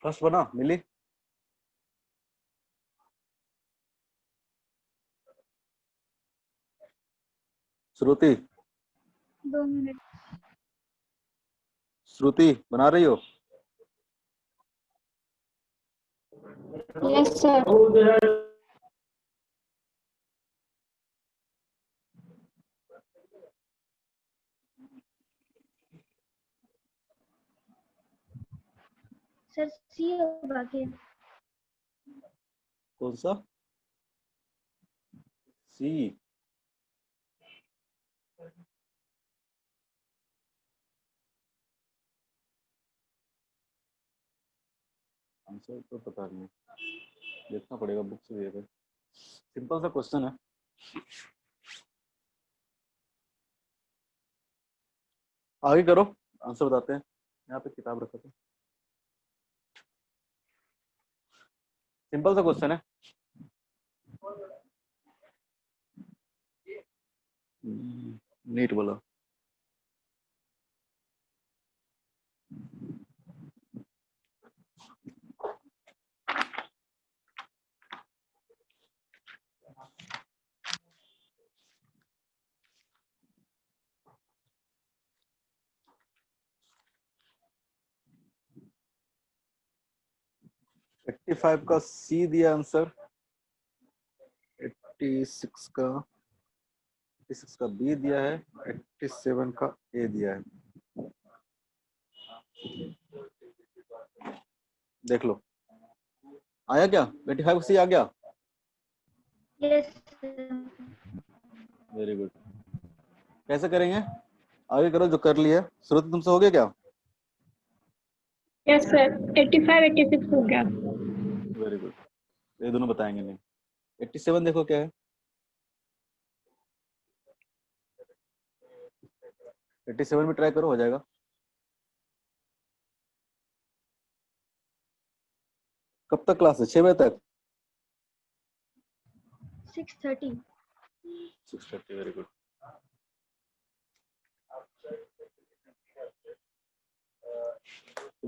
फर्स्ट बना मिली? श्रुति, 2 मिनट। श्रुति बना रही हो? Yes sir. सर सी होगा क्या? कौन सा? सी। आंसर तो पता नहीं, देखना पड़ेगा बुक से देखकर। सिंपल सा क्वेश्चन है। आगे करो, आंसर बताते हैं। यहाँ पे किताब रखा था, सिंपल सा क्वेश्चन है। नीट बोला। एट्टी फाइव का सी दिया आंसर, 86 का 86 का बी दिया है, 87 का ए दिया है। देख लो, आया क्या? 85 का सी आ गया। Yes very good. कैसे करेंगे? आगे करो जो कर लिया। श्रुति तुमसे हो गया क्या? यस सर, 85 86 हो गया। Very good. ये दोनों बताएंगे नहीं। 87 देखो क्या है। 87 में ट्राई करो, हो जाएगा। कब तक क्लास है? 6 बजे तक। 6:30 6:30। Very good.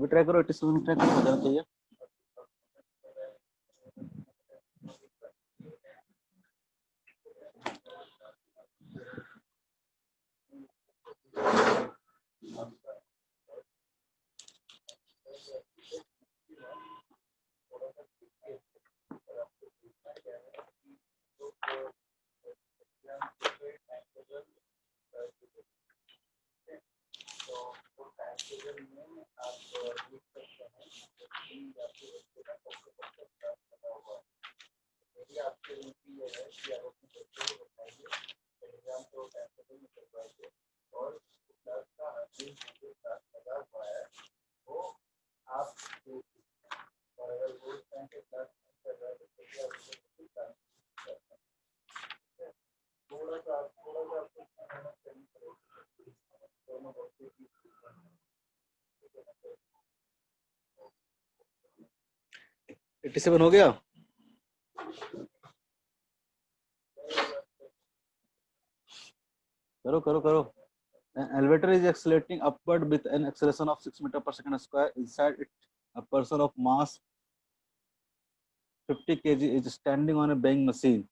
ट्राई करो, 87 में ट्राई करो, हो जाना चाहिए। एट्टी सेवन हो गया। करो करो करो। An elevator is accelerating upward with an acceleration of 6 meter per second square. Inside it, a person of mass 50 kg is standing on a weighing machine,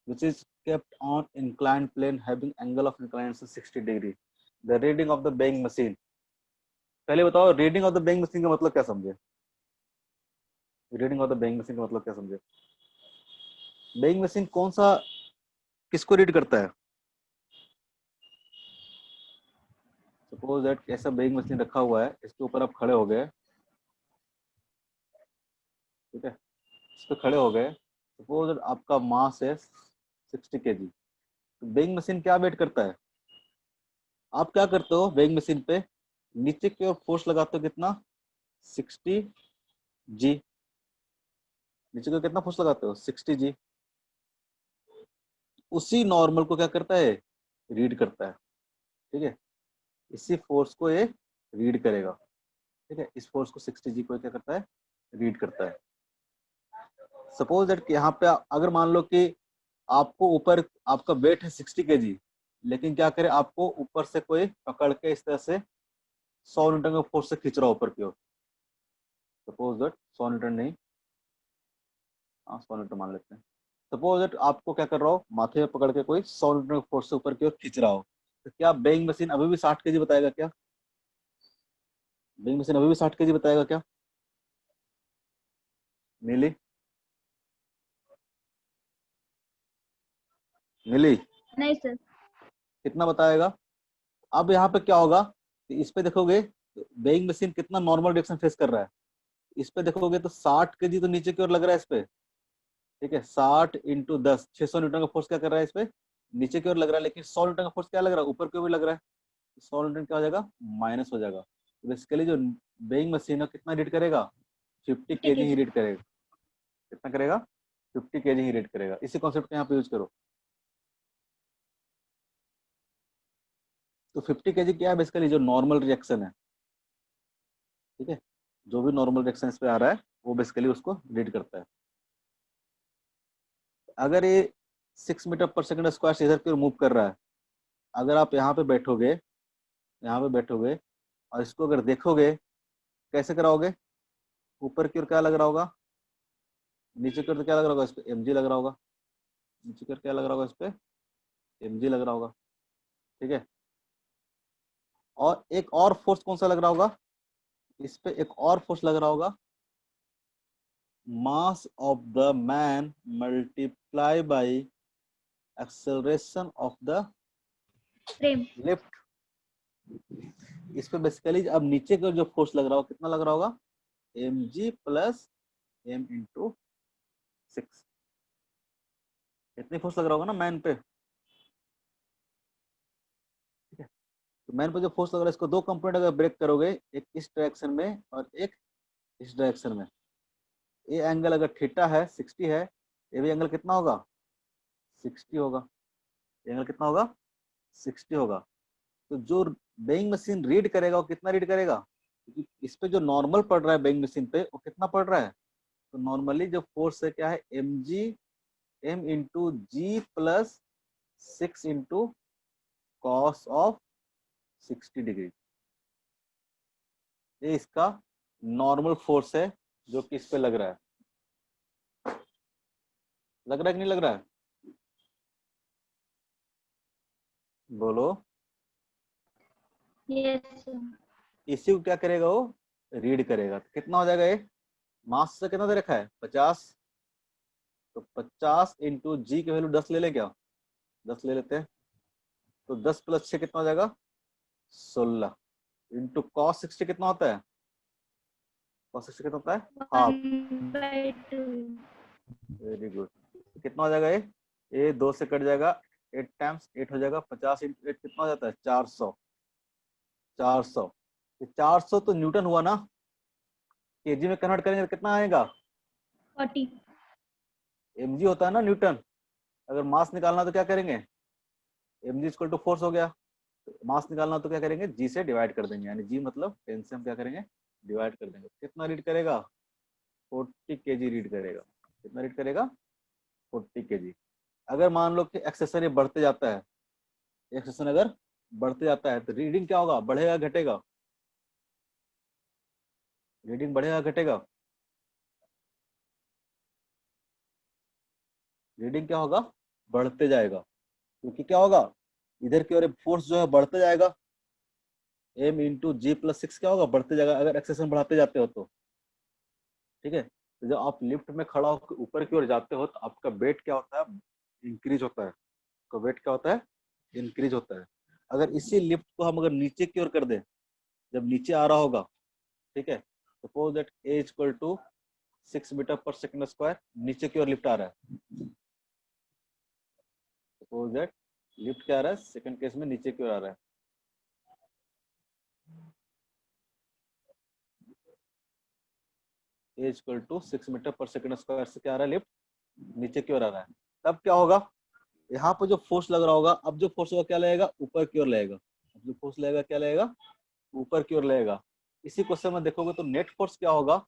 which is kept on inclined plane having angle of inclination 60 degree. The reading of the weighing machine. पहले बताओ, reading of the weighing machine का मतलब क्या समझे? Reading of the weighing machine का मतलब क्या समझे? weighing machine कौन सा, किसको रीड करता है? सपोज दैट ऐसा weighing machine रखा हुआ है, इसके ऊपर आप खड़े हो गए, ठीक है, इस पे खड़े हो गए। सपोज दैट आपका मास है 60 kg। तो weighing machine क्या वेट करता है? आप क्या करते हो weighing machine पे? नीचे की ओर फोर्स लगाते हो, कितना? 60 जी। नीचे की ओर कितना फोर्स लगाते हो? 60 जी। उसी नॉर्मल को क्या करता है? रीड करता है, ठीक है। इसी फोर्स को ये रीड करेगा, ठीक है। इस फोर्स को 60 जी को क्या करता है? रीड करता है। सपोज दैट कि यहाँ पे अगर मान लो कि आपको ऊपर, आपका वेट है 60 kg, लेकिन क्या करे, आपको ऊपर से कोई पकड़ के इस तरह से 100 न्यूटन के फोर्स से खींच रहा ऊपर की ओर। सपोज दैट 100 न्यूटन नहीं, 100 न्यूटन मान लेते हैं। सपोज दैट आपको क्या कर रहा हो, माथे में पकड़ के कोई 100 न्यूटन के फोर्स से ऊपर की ओर खींच रहा हो, तो क्या weighing मशीन अभी भी 60 kg बताएगा क्या? weighing मशीन अभी भी 60 kg बताएगा क्या? नीली, नीली नहीं सर। कितना बताएगा? अब यहाँ पे क्या होगा, इस पे देखोगे weighing मशीन कितना नॉर्मल डायरेक्शन फेस कर रहा है। इस पे देखोगे तो 60 kg तो नीचे की ओर लग रहा है इस पे, ठीक है, 60 इंटू 10, 600 न्यूटन का फोर्स क्या कर रहा है इस पे, नीचे की ओर लग रहा है, लेकिन 100 न्यूटन का फोर्स क्या लग रहा है, ऊपर की ओर भी लग रहा है। 100 न्यूटन क्या हो जाएगा, माइनस हो जाएगा। तो बेसिकली जो बेइंग मशीन है कितना रीड करेगा, 50 केजी ही रीड करेगा। कितना करेगा, 50 केजी ही रीड करेगा। इसी कॉन्सेप्ट को यहाँ पे यूज करो। तो 50 केजी क्या है, बेसिकली जो नॉर्मल रिएक्शन है, ठीक है, जो भी नॉर्मल रिएक्शन इस पे आ रहा है वो बेसिकली उसको रीड करता है। अगर ये 6 मीटर पर सेकंड स्क्वायर इधर की ओर मूव कर रहा है, अगर आप यहाँ पे बैठोगे, यहाँ पे बैठोगे और इसको अगर देखोगे, कैसे कराओगे, ऊपर की ओर क्या लग रहा होगा, नीचे की ओर क्या लग रहा होगा, इस पे mg लग रहा होगा, नीचे की ओर क्या लग रहा होगा, इस पे mg लग रहा होगा, ठीक है। और एक और फोर्स कौन सा लग रहा होगा, इस पे एक और फोर्स लग रहा होगा, mass of the man multiply by acceleration of the frame. Lift. इस पे बेसिकली अब नीचे का जो फोर्स लग रहा होगा कितना लग रहा होगा, mg प्लस m इंटू 6। इतनी फोर्स लग रहा होगा ना मैन पे, ठीक है। तो मैन पे जो फोर्स लग रहा है, इसको दो कंपोनेंट अगर ब्रेक करोगे, एक इस डायरेक्शन में और एक इस डायरेक्शन में, ये एंगल अगर थीटा है 60 है, ये भी एंगल कितना होगा, 60 होगा। ये एंगल कितना होगा, 60 होगा। तो जो बेइंग मशीन रीड करेगा वो कितना रीड करेगा, क्योंकि इस पे जो नॉर्मल पड़ रहा है बेइंग मशीन पे वो कितना पड़ रहा है, तो नॉर्मली जो फोर्स है क्या है, m into g plus 6 into cos of 60 degree. ये इसका नॉर्मल फोर्स है जो कि इस पे लग रहा है। लग रहा है कि नहीं लग रहा है, बोलो। यस। इसी को क्या करेगा, वो रीड करेगा। तो कितना हो जाएगा, ये मास से कितना दे रखा है, 50। तो 50 इंटू जी की वैल्यू 10 ले ले, क्या 10 ले लेते हैं। तो 10 प्लस 6 कितना हो जाएगा, 16 इंटू कॉस 60 कितना होता है, कॉस 60 कितना होता है, हाफ। 1/2। Very good. कितना हो जाएगा, ये 2 से कट जाएगा, 8 टाइम्स 8 हो जाएगा, 50 इंटू 8 कितना हो जाता है, 400। 400 400 तो न्यूटन हुआ ना, केजी में कन्वर्ट करेंगे तो कितना आएगा, 40। mg होता है ना न्यूटन। अगर मास निकालना तो क्या करेंगे, mg इक्वल टू फोर्स हो गया। तो मास निकालना तो क्या करेंगे, g से डिवाइड कर देंगे, यानी g मतलब 10 से हम क्या करेंगे, डिवाइड कर देंगे। कितना रीड करेगा, 40 केजी रीड करेगा। कितना रीड करेगा, 40 केजी। अगर मान लो कि एक्सेसन ये बढ़ते जाता है, एक्सेसन अगर बढ़ते जाता है तो रीडिंग क्या होगा, बढ़ेगा घटेगा, रीडिंग बढ़ेगा घटेगा, रीडिंग क्या होगा, बढ़ते जाएगा। क्योंकि क्या होगा, इधर की ओर फोर्स जो है बढ़ते जाएगा, m इंटू जी प्लस 6 क्या होगा, बढ़ते जाएगा अगर एक्सेसन बढ़ाते जाते हो तो, ठीक है। तो जब आप लिफ्ट में खड़ा होकर ऊपर की ओर जाते हो तो आपका वेट क्या होता है, इंक्रीज होता है। आपका वेट क्या होता है, इंक्रीज होता है। अगर इसी लिफ्ट को हम अगर नीचे की ओर कर दें, जब नीचे आ रहा होगा, ठीक है, suppose that a equal to 6 metre per second square, नीचे की ओर लिफ्ट आ रहा है। सपोज दैट लिफ्ट क्या आ रहा है, सेकंड केस में नीचे की ओर आ रहा है। a equal to 6 metre per second square से क्या आ रहा है, लिफ्ट नीचे की ओर आ रहा है। तब क्या होगा, यहाँ पर जो फोर्स लग रहा होगा, अब जो फोर्स होगा क्या लगेगा, ऊपर की ओर लगेगा। अब जो फोर्स लगेगा क्या लगेगा, ऊपर की ओर लगेगा। इसी क्वेश्चन में देखोगे तो नेट फोर्स क्या होगा,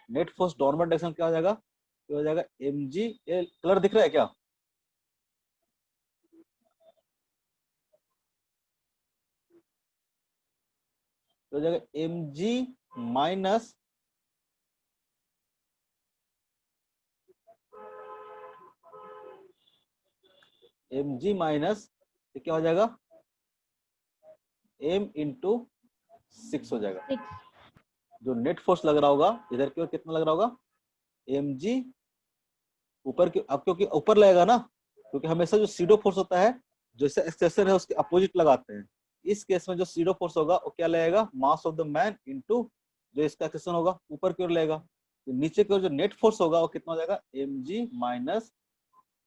नेट फोर्स नॉर्मल डायरेक्शन क्या हो जाएगा, क्या हो जाएगा, mg। ये कलर दिख रहा है क्या, तो हो जाएगा mg माइनस mg माइनस क्या हो जाएगा, m इंटू 6 हो जाएगा। 6। जो नेट फोर्स लग रहा होगा इधर की ओर कितना लग रहा होगा, mg ऊपर की, अब क्योंकि ऊपर लगेगा ना, क्योंकि हमेशा जो सीडो फोर्स होता है, जैसे एक्सेसन है उसके अपोजिट लगाते हैं। इस केस में जो सीडो फोर्स होगा वो क्या लगेगा, mass of the man into जो इसका एक्सेसन होगा ऊपर की ओर लगेगा। तो नीचे की ओर जो नेट फोर्स होगा वो कितना हो जाएगा, mg minus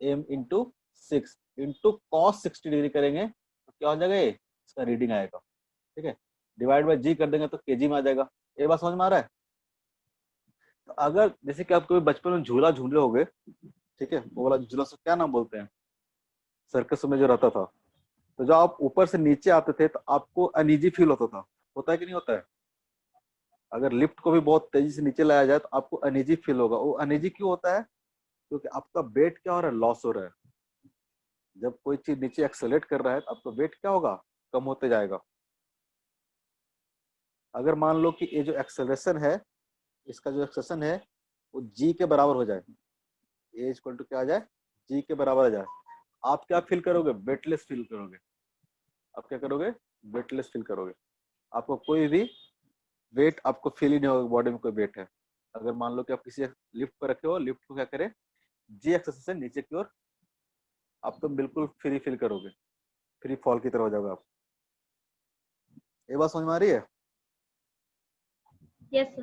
m into 6 into cos 60 degree करेंगे तो क्या हो जाएगा, ये इसका रीडिंग आएगा। ठीक है, डिवाइड बाय जी कर देंगे तो केजी में आ जाएगा। ये बात समझ में आ रहा है? तो अगर जैसे कि आप कभी बचपन में झूला झूले होगे, ठीक है, वो वाला झूला से क्या नाम बोलते हैं, सर्कस में जो रहता था, तो जब आप ऊपर से नीचे आते थे तो आपको अनईजी फील होता है कि नहीं होता है? अगर लिफ्ट को भी बहुत तेजी से नीचे लाया जाए तो आपको अनईजी फील होगा। वो अनईजी क्यों होता है? क्योंकि आपका वेट क्या हो रहा है, लॉस हो रहा है। जब कोई चीज नीचे एक्सेलरेट कर रहा है तो आपका वेट क्या होगा, कम होते जाएगा। अगर मान लो कि ये जो एक्सेलरेशन है, इसका जो एक्सेलरेशन है वो जी के बराबर हो जाए, ए इक्वल टू क्या आ जाए, जी के बराबर आ जाए, आप क्या फील करोगे, वेटलेस फील करोगे। आप क्या करोगे, वेटलेस फील करोगे। आपको कोई भी वेट आपको फील ही नहीं होगा, बॉडी में कोई वेट है। अगर मान लो कि आप किसी लिफ्ट पर रखे हो, लिफ्ट को क्या करे, जी एक्सेस से नीचे की ओर आप तो बिल्कुल फ्री फील करोगे, फ्री फॉल की तरह हो जाओगे आप। ये बात समझ में आ रही है? Yes sir.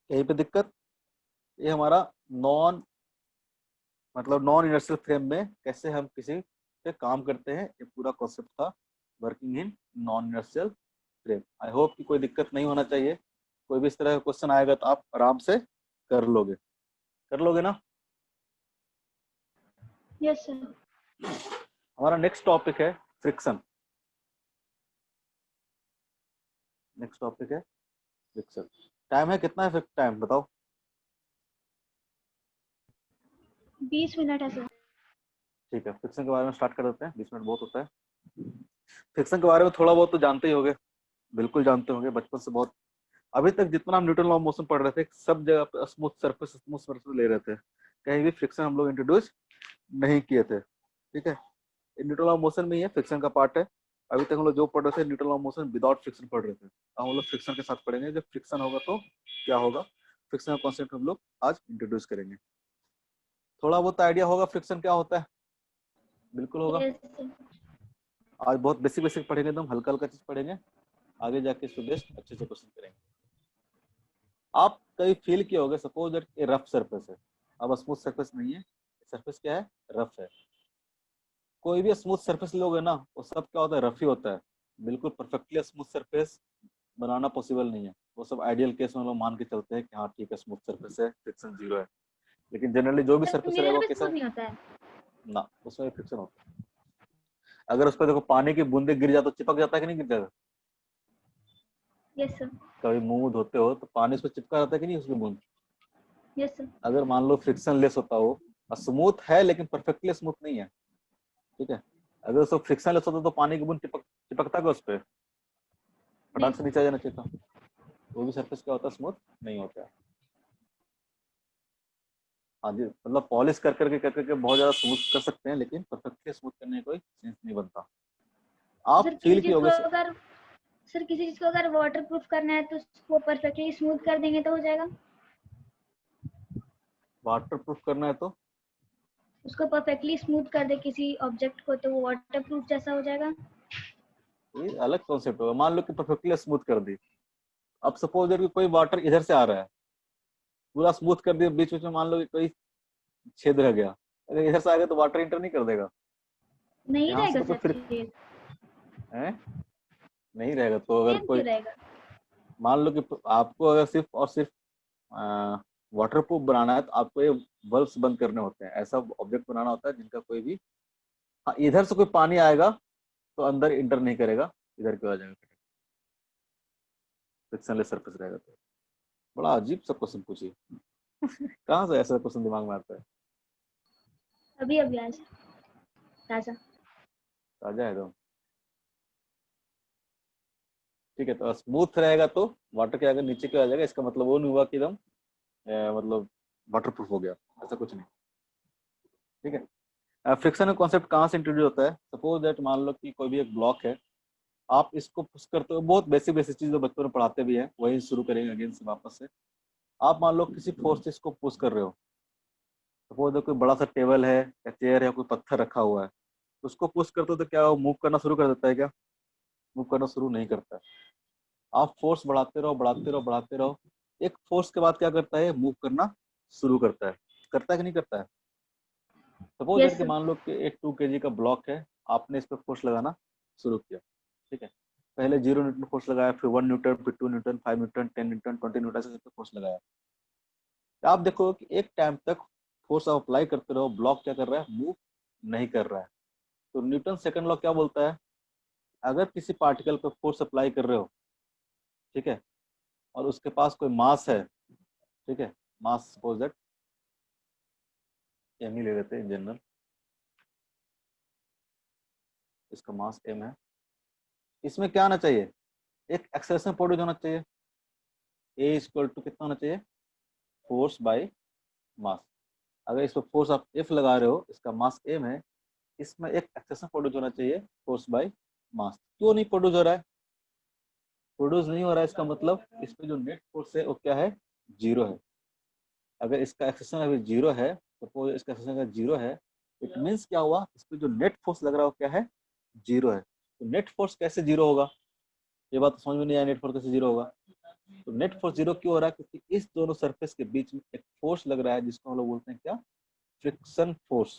यहीं पे दिक्कत, ये हमारा नॉन नॉन इनर्शियल फ्रेम में कैसे हम किसी पे काम करते हैं, ये पूरा कॉन्सेप्ट था working in non inertial frame. I hope कि कोई दिक्कत नहीं होना चाहिए। कोई भी इस तरह का क्वेश्चन आएगा तो आप आराम से कर लोगे ना? Yes sir. हमारा नेक्स्ट टॉपिक है फ्रिक्शन। नेक्स्ट टॉपिक है फ्रिक्शन। टाइम है कितना है, टाइम बताओ। 20 मिनट है सर। ठीक है, फ्रिक्शन के बारे में स्टार्ट कर देते हैं, 20 मिनट बहुत होता है। फ्रिक्शन के बारे में थोड़ा बहुत तो जानते ही होंगे, बिल्कुल जानते होंगे, बचपन से बहुत। अभी तक जितना हम न्यूटन लॉ ऑफ मोशन पढ़ रहे थे, सब जगह पे स्मूथ सरफेस ले रहे थे, कहीं भी फ्रिक्शन हम लोग इंट्रोड्यूस नहीं किए थे। ठीक है, न्यूटन लॉ ऑफ मोशन में ही है, फ्रिक्शन का पार्ट है। अभी तक हम लोग जो पढ़ रहे थे Newton law of motion without friction पढ़ रहे थे, अब हम लोग फ्रिक्शन के साथ पढ़ेंगे। जब फ्रिक्शन होगा तो क्या होगा, फ्रिक्शन का कॉन्सेप्ट हम लोग आज इंट्रोड्यूस करेंगे। थोड़ा बहुत आइडिया होगा फ्रिक्शन क्या होता है? बिल्कुल होगा। Yes sir. आज बहुत बेसिक बेसिक पढ़ेंगे, एकदम हल्का हल्का चीज पढ़ेंगे, आगे जाके इसको बेस्ट अच्छे से क्वेश्चन करेंगे। आप कभी फील किए होगे, सपोज दैट ये रफ सरफेस है, अब स्मूथ सरफेस नहीं है, सरफेस क्या है, रफ है। कोई भी स्मूथ सरफेस लोगे ना, वो सब क्या होता है, रफ ही होता है। बिल्कुल परफेक्टली स्मूथ सरफेस बनाना पॉसिबल नहीं है। वो सब आइडियल केस में लोग मान के चलते हैं कि हाँ ठीक है स्मूथ सरफेस है, फ्रिक्शन जीरो है। लेकिन जनरली जो भी सर सरफेस रहेगा मिरर वो भी कैसा, स्मूथ नहीं होता है। ना उसमें फ्रिक्शन होता है। अगर उस पर देखो पानी की बूंदे गिर जाए तो चिपक जाता है कि नहीं गिर जाता? Yes sir. कभी मुंह धोते हो तो पानी उस पर चिपका रहता है कि नहीं उसकी बूंद? Yes sir. अगर मान लो फ्रिक्शन लेस होता हो, स्मूथ है लेकिन परफेक्टली स्मूथ नहीं है, ठीक है, अगर उसको फ्रिक्शन लेस होता तो पानी की बूंद चिपकता है उस पर, फटाक से नीचे आ जाना चाहिए था। वो भी सरफेस क्या होता है, स्मूथ नहीं होता है। हाँ जी, पॉलिश कर करके बहुत ज्यादा स्मूथ कर सकते हैं, लेकिन परफेक्टली स्मूथ करने का कोई सेंस नहीं बनता। आप सर फील किसी किए चीज को होगे अगर सर किसी चीज को अगर वाटर प्रूफ करना है तो उसको परफेक्टली स्मूथ कर देंगे तो हो जाएगा। वाटर प्रूफ करना है तो उसको परफेक्टली स्मूथ कर दे किसी ऑब्जेक्ट को तो वो वाटर प्रूफ जैसा हो जाएगा। ये अलग कॉन्सेप्ट होगा। मान लो कि परफेक्टली स्मूथ कर दी, अब सपोज दैट कोई वाटर इधर से आ रहा है, पूरा स्मूथ कर दिया, बीच बीच में मान लो कि कोई छेद रह गया, अगर इधर से आ गया तो वाटर इंटर नहीं कर देगा, नहीं यहाँ से रहेगा तो कोई सर फिर ये। है नहीं रहेगा। तो अगर सेम कोई क्यों रहेगा। मान लो कि आपको अगर सिर्फ और सिर्फ वाटर प्रूफ बनाना है तो आपको ये बल्ब्स बंद करने होते हैं, ऐसा ऑब्जेक्ट बनाना होता है जिनका कोई भी, हाँ इधर से कोई पानी आएगा तो अंदर इंटर नहीं करेगा, इधर क्यों आ जाएगा, फ्रिक्शनलेस सरफेस रहेगा। तो बड़ा अजीब सा क्वेश्चन पूछिए कहाँ से ऐसा क्वेश्चन दिमाग में आता है? अभी अभी आज ताजा। ताजा है तो ठीक है। तो स्मूथ रहेगा तो वाटर के अगर नीचे क्यों आ जाएगा, इसका मतलब वो नहीं हुआ कि एकदम वाटर प्रूफ हो गया, ऐसा कुछ नहीं। ठीक है, फ्रिक्शन का कॉन्सेप्ट कहाँ से इंट्रोड्यूस होता है? सपोज दैट मान लो कि कोई भी एक ब्लॉक है, आप इसको पुश करते हो, बहुत बेसिक बेसिक चीज जो बच्चों में पढ़ाते भी हैं वही शुरू करेंगे अगेन से वापस से। आप मान लो किसी फोर्स से इसको पुश कर रहे हो, सपोज दैट कोई बड़ा सा टेबल है या चेयर है, कोई पत्थर रखा हुआ है, तो उसको पुश करते हो तो क्या वो मूव करना शुरू कर देता है क्या? मूव करना शुरू नहीं करता है। आप फोर्स बढ़ाते रहो बढ़ाते रहो बढ़ाते रहो, एक फोर्स के बाद क्या करता है, मूव करना शुरू करता है कि नहीं करता है? सपोज यस दैट कि सर। मान लो कि एक 2 kg का ब्लॉक है, आपने इस पर फोर्स लगाना शुरू किया, ठीक है। पहले 0 न्यूटन फोर्स लगाया, फिर 1 न्यूटन, फिर 2 न्यूटन, 5 न्यूटन, 10 न्यूटन, 20 न्यूटन, ऐसे करके फोर्स लगाया। तो आप देखो कि एक टाइम तक फोर्स आप अप्लाई करते रहो, ब्लॉक क्या कर रहा है, मूव नहीं कर रहा है। तो न्यूटन सेकंड लॉ क्या बोलता है, अगर किसी पार्टिकल पर फोर्स अप्लाई कर रहे हो, ठीक है, और उसके पास कोई मास है, ठीक है, मास सपोज दैट एम ही ले लेते हैं इन जनरल, इसका मास एम है, इसमें क्या आना चाहिए, एक एक्सेलरेशन प्रोड्यूस होना चाहिए, ए इक्वल टू कितना होना चाहिए, फोर्स बाय मास। अगर इस पर फोर्स आप एफ लगा रहे हो, इसका मास एम है, इसमें एक एक्सेलरेशन प्रोड्यूस होना चाहिए, फोर्स बाय मास। क्यों नहीं प्रोड्यूस हो रहा है, प्रोड्यूस नहीं हो रहा है, इसका मतलब इस पे जो नेट फोर्स है वो क्या है, जीरो है। अगर इसका एक्सेलरेशन अभी जीरो है, सपोज इसका एक्सेलरेशन अगर जीरो है, इट मीन्स क्या हुआ, इस पे जो नेट फोर्स लग रहा है वो क्या है, जीरो है। तो नेट फोर्स कैसे जीरो होगा, ये बात तो समझ में नहीं आया, नेट फोर्स कैसे जीरो होगा। तो नेट फोर्स जीरो क्यों हो रहा है, क्योंकि इस दोनों सरफेस के बीच में एक फोर्स लग रहा है, जिसको हम लोग बोलते हैं क्या, फ्रिक्शन फोर्स।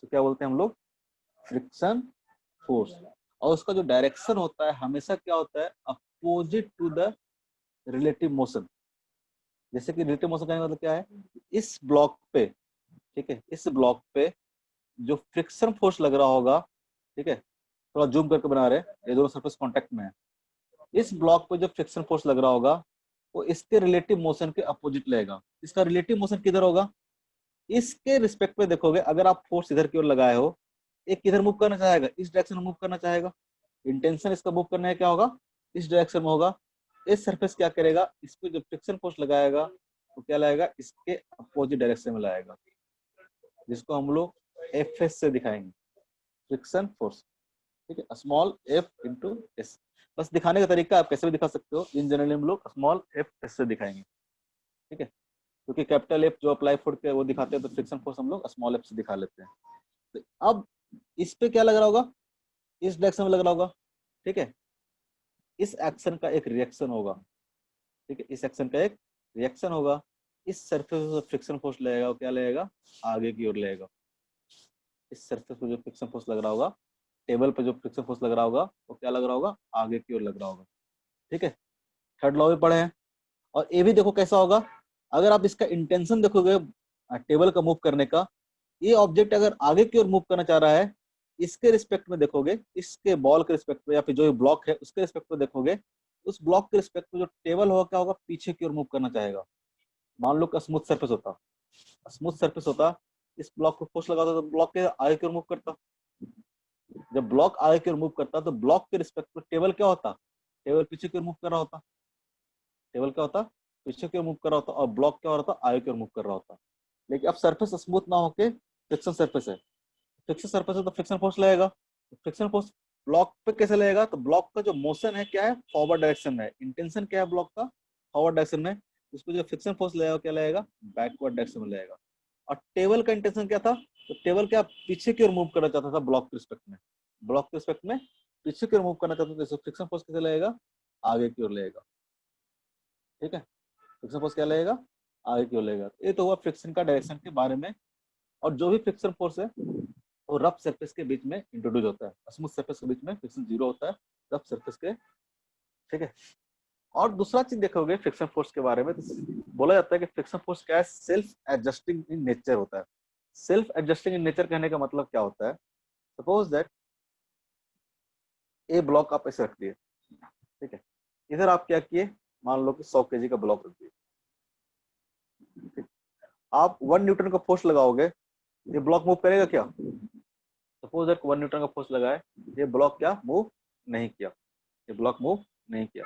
तो क्या बोलते हैं हम लोग, फ्रिक्शन फोर्स। और उसका जो डायरेक्शन होता है हमेशा क्या होता है, opposite to the relative motion. जैसे कि रिलेटिव मोशन का मतलब क्या है, इस ब्लॉक पे, ठीक है, इस ब्लॉक पे जो फ्रिक्शन फोर्स लग रहा होगा, ठीक है, थोड़ा जूम करके बना रहे, ये दोनों सरफेस कांटेक्ट में है, इस ब्लॉक पे जो फ्रिक्शन फोर्स लग रहा होगा वो इसके रिलेटिव मोशन के अपोजिट लगेगा। इसका रिलेटिव मोशन किधर होगा, इसके रिस्पेक्ट में देखोगे, अगर आप फोर्स इधर की ओर लगाए हो, एक किधर मूव करना चाहेगा, इस डायरेक्शन में मूव करना चाहेगा, इंटेंशन इसका मूव करने का क्या होगा, इस डायरेक्शन में होगा। इस सरफेस क्या करेगा, इस पे जो फ्रिक्शन फोर्स लगाएगा वो क्या लाएगा, इसके अपोजिट डायरेक्शन में लाएगा, जिसको हम लोग एफ एस से दिखाएंगे, फ्रिक्शन फोर्स, ठीक है, स्मॉल एफ इंटू एस। बस दिखाने का तरीका आप कैसे भी दिखा सकते हो, इन जनरली हम लोग स्मॉल एफ एस से दिखाएंगे, ठीक है, क्योंकि कैपिटल एफ जो अप्लाई फोर्स के वो दिखाते हैं, तो फ्रिक्शन फोर्स हम लोग स्मॉल एफ से दिखा लेते हैं। तो अब इस पे क्या लग रहा होगा, इस डायरेक्शन में लग रहा होगा, ठीक है, इस एक्शन का एक रिएक्शन होगा, ठीक है, इस एक्शन का एक रिएक्शन होगा, इस सरफेस पर फ्रिक्शन फोर्स लगेगा, वो क्या लगेगा, आगे की ओर लगेगा। इस सरफेस पर जो फ्रिक्शन फोर्स लग रहा होगा, टेबल पर जो फ्रिक्शन फोर्स लग रहा होगा वो क्या लग रहा होगा, आगे की ओर लग रहा होगा, ठीक है। थर्ड लॉ भी पढ़े हैं। और ये भी देखो कैसा होगा, अगर आप इसका इंटेंशन देखोगे टेबल का मूव करने का, ये ऑब्जेक्ट अगर आगे की ओर मूव करना चाह रहा है, इसके रिस्पेक्ट में देखोगे, इसके बॉल के रिस्पेक्ट में या फिर जो ब्लॉक है उसके रिस्पेक्ट में देखोगे, उस ब्लॉक के रिस्पेक्ट में जो टेबल होगा क्या होगा, पीछे की ओर मूव करना चाहेगा। मान लो का स्मूथ सरफेस होता, स्मूथ सरफेस होता, इस ब्लॉक को फोर्स लगाता तो ब्लॉक के आगे की ओर मूव करता। जब ब्लॉक आगे की ओर मूव करता तो ब्लॉक के रिस्पेक्ट में टेबल क्या होता, टेबल पीछे की ओर मूव कर रहा होता, टेबल क्या होता, पीछे की ओर मूव कर रहा होता, और ब्लॉक क्या हो रहा था, आगे की ओर मूव कर रहा होता। लेकिन अब सरफेस स्मूथ ना होके फ्रिक्शन सरफेस है, फ्रिक्शन सरफेस है तो फ्रिक्शन फोर्स लगेगा। फ्रिक्शन फोर्स ब्लॉक पे कैसे लगेगा, तो ब्लॉक का जो मोशन है क्या है, फॉरवर्ड डायरेक्शन में है, इंटेंशन क्या है ब्लॉक का, फॉरवर्ड डायरेक्शन में, उसको जो फ्रिक्शन फोर्स लगेगा क्या लगेगा, बैकवर्ड डायरेक्शन में लगेगा। और टेबल का इंटेंशन क्या था, तो टेबल क्या पीछे की ओर मूव करना चाहता था, ब्लॉक के रिस्पेक्ट में, ब्लॉक के रिस्पेक्ट में पीछे की ओर मूव करना चाहता था, तो फ्रिक्शन फोर्स कैसे लगेगा, आगे की ओर लगेगा, ठीक है, फ्रिक्शन फोर्स क्या लगेगा, आगे की ओर लगेगा। ये तो हुआ फ्रिक्शन का डायरेक्शन के बारे में। और जो भी फ्रिक्शन फोर्स है वो रफ सरफेस के बीच में इंट्रोड्यूस होता है, स्मूथ सरफेस के बीच में फ्रिक्शन जीरो होता है, रफ सरफेस के, ठीक है। और दूसरा चीज देखोगे फ्रिक्शन फोर्स के बारे में, तो बोला जाता है कि फ्रिक्शन फोर्स क्या है, सेल्फ एडजस्टिंग इन नेचर होता है। सेल्फ एडजस्टिंग इन नेचर कहने का मतलब क्या होता है, सपोज दैट ए ब्लॉक आप ऐसे रख दिए, ठीक है, इधर आप क्या किए, मान लो कि 100 kg का ब्लॉक रख दिए, आप 1 न्यूटन का फोर्स लगाओगे, ये ब्लॉक मूव करेगा क्या, सपोज दैट 1 न्यूटन का फोर्स लगाए, ये ब्लॉक क्या मूव नहीं किया, ये ब्लॉक मूव नहीं किया।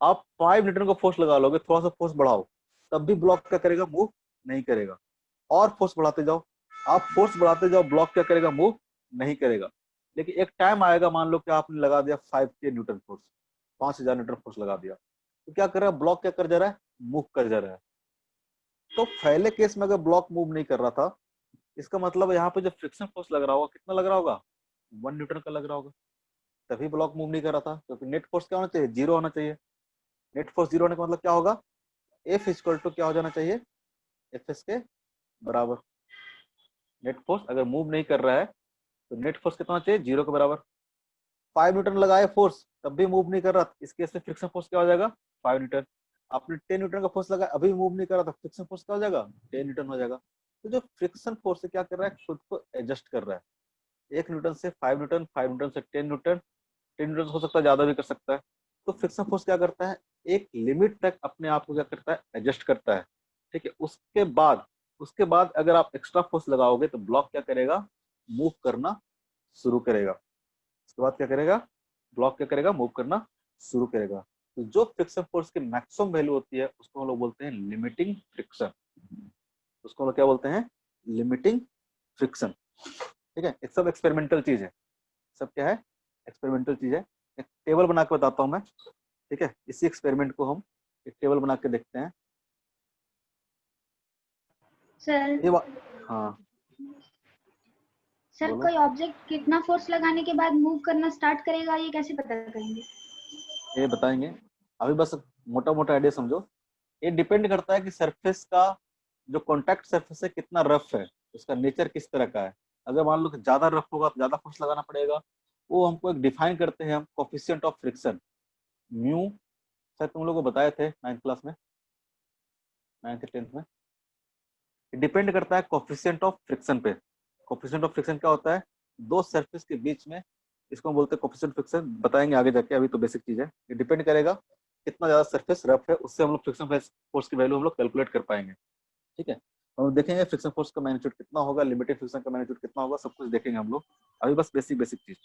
आप 5 न्यूटन का फोर्स लगा लोगे, थोड़ा सा फोर्स बढ़ाओ, तब भी ब्लॉक क्या करेगा, मूव नहीं करेगा। और फोर्स बढ़ाते जाओ, आप फोर्स बढ़ाते जाओ, ब्लॉक क्या करेगा, मूव नहीं करेगा। लेकिन एक टाइम आएगा, मान लो कि आपने लगा दिया 5K Newton force, 5000 Newton force लगा दिया, तो क्या कर रहा है, ब्लॉक क्या कर जा रहा है, मूव कर जा रहा है। तो पहले केस में अगर ब्लॉक मूव नहीं कर रहा था, इसका मतलब यहाँ पे जो फ्रिक्शन फोर्स लग रहा होगा, कितना लग रहा होगा, 1 न्यूटन का लग रहा होगा, तभी ब्लॉक मूव नहीं कर रहा था। क्योंकि नेट फोर्स क्या होना चाहिए, जीरो होना चाहिए। नेट फोर्स जीरो होने का मतलब क्या होगा, F इक्वल टू क्या हो जाना चाहिए, एफ एस के बराबर। नेट फोर्स अगर मूव नहीं कर रहा है तो नेट फोर्स कितना होना चाहिए, 0 के बराबर। 5 न्यूटन लगाए फोर्स तब भी मूव नहीं कर रहा, इस केस में फ्रिक्शन फोर्स क्या हो जाएगा, 5 न्यूटन। आपने 10 न्यूटन का फोर्स लगाया अभी मूव नहीं कर रहा था, फ्रिक्शन फोर्स क्या हो जाएगा, 10 न्यूटन हो जाएगा। तो जो फ्रिक्शन फोर्स है क्या कर रहा है, खुद को एडजस्ट कर रहा है। 1 न्यूटन से 5 न्यूटन, 5 न्यूटन से 10 न्यूटन, 10 न्यूटन हो सकता है ज्यादा भी कर सकता है। तो फ्रिक्शन फोर्स क्या करता है, एक लिमिट तक अपने आप को क्या करता है, एडजस्ट करता है। ठीक है, उसके बाद अगर आप एक्स्ट्रा फोर्स लगाओगे तो ब्लॉक क्या करेगा, मूव करना शुरू करेगा। उसके बाद क्या करेगा, ब्लॉक क्या करेगा, मूव करना शुरू करेगा। तो जो फ्रिक्शन फोर्स की मैक्सिमम वैल्यू होती है उसको हम लोग बोलते हैं लिमिटिंग फ्रिक्शन। उसको हम लोग क्या बोलते हैं, लिमिटिंग फ्रिक्शन। ठीक है, एक सब एक्सपेरिमेंटल चीज है, सब क्या है, एक्सपेरिमेंटल चीज है। एक टेबल बना के बताता हूं मैं। ठीक है, इसी एक्सपेरिमेंट को हम एक टेबल बना के देखते हैं। सर ये हाँ सर बोलो। कोई ऑब्जेक्ट कितना फोर्स लगाने के बाद मूव करना स्टार्ट करेगा, ये कैसे पता करेंगे? ये बताएंगे, अभी बस मोटा मोटा आइडिया समझो। ये डिपेंड करता है कि सरफेस का जो कॉन्टैक्ट सरफेस है कितना रफ है, उसका नेचर किस तरह का है। अगर मान लो कि ज्यादा रफ होगा तो ज्यादा फोर्स लगाना पड़ेगा। वो हमको एक डिफाइन करते हैं हम, कोफिशिएंट ऑफ फ्रिक्शन, म्यू। शायद तुम लोगों को बताए थे 9th क्लास में, 9th 10th में। डिपेंड करता है कोफिशिएंट ऑफ फ्रिक्शन पे। कोफिशिएंट ऑफ फ्रिक्शन क्या होता है, दो सरफेस के बीच में, इसको हम बोलते हैं कोफिशिएंट फ्रिक्शन, बताएंगे आगे जाके, अभी तो बेसिक चीज है। ये डिपेंड करेगा कितना ज्यादा सरफेस रफ है, उससे हम लोग फ्रिक्शन फोर्स की वैल्यू हम लोग कैलकुलेट कर पाएंगे। ठीक है, हम देखेंगे फ्रिक्शन फोर्स का मैग्नीट्यूड कितना होगा, लिमिटेड फ्रिक्शन का मैग्नीट्यूड कितना होगा, सब कुछ देखेंगे हम लोग। अभी बस बेसिक बेसिक चीज।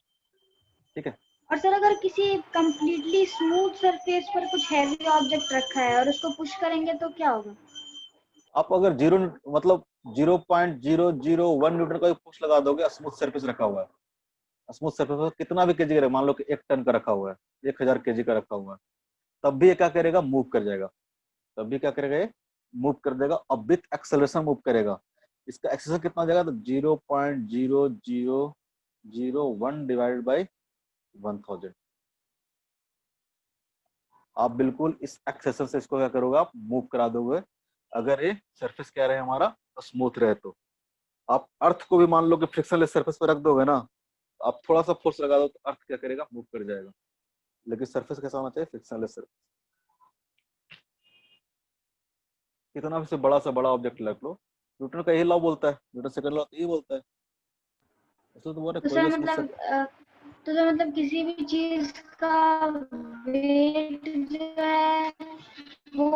ठीक है, और सर अगर किसी कंप्लीटली स्मूथ सरफेस पर कुछ हैवी ऑब्जेक्ट रखा है और उसको पुश करेंगे तो क्या होगा? आप अगर मतलब 0.001 न्यूटन का फोर्स लगा दोगे, स्मूथ सरफेस रखा हुआ है, स्मूथ सरफेस पर कितना भी केजी का, मान लो कि 1 टन का रखा हुआ है, 1000 केजी का रखा हुआ है, तब भी ये क्या करेगा, मूव कर जाएगा। तब भी क्या करेगा, ये मूव कर देगा, अब विथ एक्सेलरेशन मूव करेगा। इसका एक्सेलरेशन कितना हो जाएगा, तो 0.0001 डिवाइडेड बाई 1000। आप बिल्कुल इस एक्सेलरेशन से इसको क्या करोगे, आप मूव करा दोगे, अगर ये सरफेस क्या रहे हमारा, स्मूथ रहे तो। आप अर्थ को भी मान लो कि फ्रिक्शनलेस सरफेस पर रख दोगे ना, आप थोड़ा सा फोर्स लगा दो तो अर्थ क्या करेगा, मूव कर जाएगा। लेकिन सरफेस कैसा होना चाहिए, फ्रिक्शनलेस सरफेस। कितना भी से बड़ा सा बड़ा ऑब्जेक्ट रख लो, न्यूटन का यही लॉ बोलता है, न्यूटन सेकंड लॉ तो यही बोलता है। इसलिए तो बोल रहे तो कोई सर भी स्मूथ मतलब तो सर मतलब किसी भी चीज का वेट जो है वो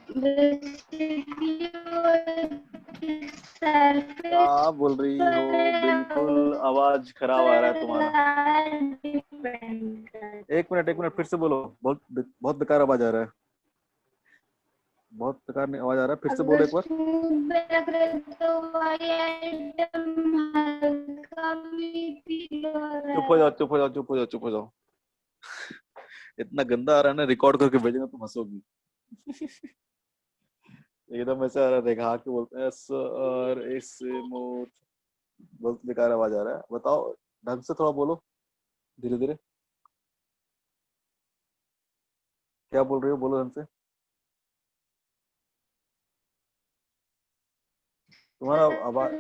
बेसिकली सरफेस क्या बोल रही हो, पर बिल्कुल आवाज खराब आ रहा है तुम्हारा। डिपेंड करता एक मिनट फिर से बोलो, बहुत बहुत बेकार आवाज आ रहा है, बहुत बेकार आवाज आ रहा है, फिर है। से बोलो अगर एक बार। स्मूथ पे रख रहे तो वही आइटम हल्का भी फील हो रहा चुप हो है। जाओ, चुप हो जाओ, चुप हो जाओ, चुप हो जाओ। इतना गंदा आ रहा है ना, रिकॉर्ड करके भेजेंगे तुम हंसोगी। एकदम ऐसा आ रहा है, देखा के बोलते हैं सर ऐसे स्मूथ, बहुत बेकार आवाज आ रहा है। बताओ, ढंग से थोड़ा बोलो, धीरे धीरे। क्या बोल रही हो, बोलो ढंग से। तुम्हारा आवाज,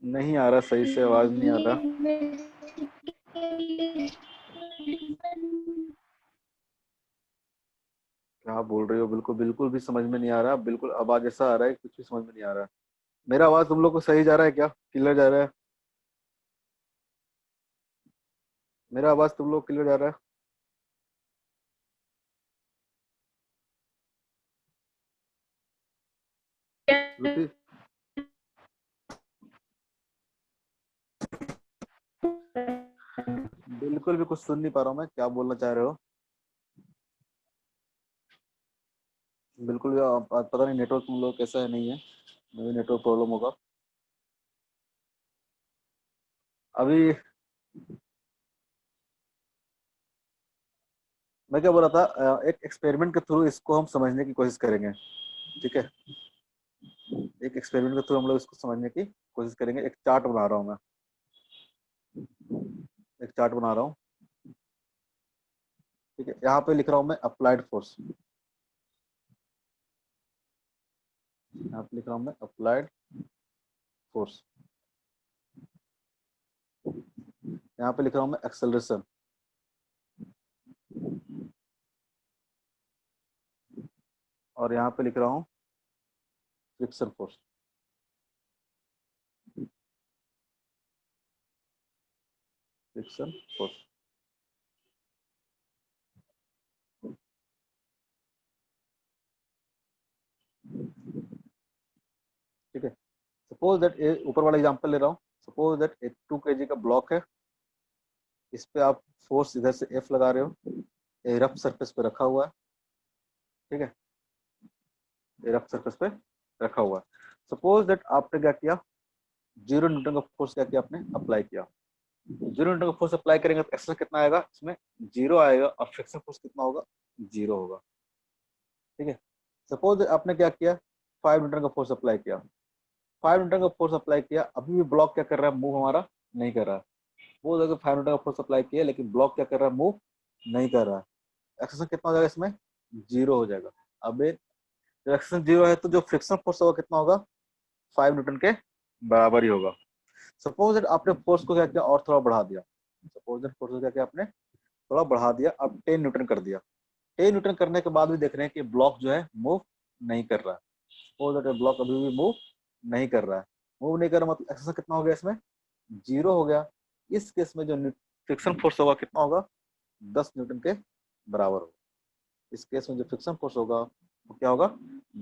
नहीं आ रहा सही से, आवाज नहीं आ रहा। क्या बोल रही हो, बिल्कुल बिल्कुल भी समझ में नहीं आ रहा, बिल्कुल आवाज ऐसा आ रहा है कुछ भी समझ में नहीं आ रहा। मेरा आवाज तुम लोग को सही जा रहा है क्या, क्लियर जा रहा है, मेरा आवाज तुम लोग क्लियर जा रहा है। श्रुति, बिल्कुल भी कुछ सुन नहीं पा रहा हूँ मैं, क्या बोलना चाह रहे हो। बिल्कुल भी पता नहीं नेटवर्क तुम लोग कैसा है, नहीं है, मे भी नेटवर्क प्रॉब्लम होगा। अभी मैं क्या बोल रहा था, एक एक्सपेरिमेंट के थ्रू इसको हम समझने की कोशिश करेंगे। ठीक है, एक एक्सपेरिमेंट के थ्रू हम लोग इसको समझने की कोशिश करेंगे। एक चार्ट बना रहा हूँ मैं, एक चार्ट बना रहा हूँ, ठीक है। यहाँ पे लिख रहा हूँ मैं अप्लाइड फोर्स, यहाँ पे लिख रहा हूँ मैं अप्लाइड फोर्स, यहाँ पे लिख रहा हूँ मैं एक्सेलरेशन, और यहाँ पे लिख रहा हूँ फ्रिक्शन फोर्स। फ्रिक्शन फोर्स, ठीक है। सपोज दैट, ऊपर वाला एग्जांपल ले रहा हूँ। सपोज दैट एक 2 kg का ब्लॉक है, इस पे आप फोर्स इधर से F लगा रहे हो, ये रफ सरफेस पे रखा हुआ है, ठीक है, ये रफ सरफेस पे रखा हुआ है। सपोज दैट आपने क्या किया, 0 न्यूटन का फोर्स क्या किया आपने, अप्लाई किया। 0 न्यूटन का फोर्स अप्लाई करेंगे तो एक्सेलरेशन कितना आएगा, इसमें 0 आएगा, और फ्रिक्शन फोर्स कितना होगा, 0 होगा, ठीक है। सपोज आपने क्या किया, 5 न्यूटन का फोर्स अप्लाई किया। 5 न्यूटन का फोर्स अप्लाई किया, अभी भी ब्लॉक क्या कर रहा है, मूव हमारा नहीं कर रहा है। वो अगर 5 न्यूटन का फोर्स अप्लाई किया लेकिन ब्लॉक क्या कर रहा है, मूव नहीं कर रहा है। एक्सेलरेशन कितना हो जाएगा इसमें, 0 हो जाएगा। अब जब एक्सेलरेशन 0 है तो जो फ्रिक्शन फोर्स होगा कितना होगा, 5 न्यूटन के बराबर ही होगा। सपोज दैट आपने फोर्स को क्या किया और थोड़ा बढ़ा दिया, सपोज दैट फोर्स को क्या किया आपने, थोड़ा बढ़ा दिया, अब 10 न्यूटन कर दिया। 10 न्यूटन करने के बाद भी देख रहे हैं कि ब्लॉक जो है मूव नहीं कर रहा है। सपोज दैट ब्लॉक अभी भी मूव नहीं कर रहा है, मूव नहीं कर रहा मतलब एक्सेलरेशन कितना हो गया इसमें, 0 हो गया। इस केस में जो फ्रिक्शन फोर्स होगा कितना होगा, 10 न्यूटन के बराबर होगा। इस केस में जो फ्रिक्शन फोर्स होगा वो क्या होगा,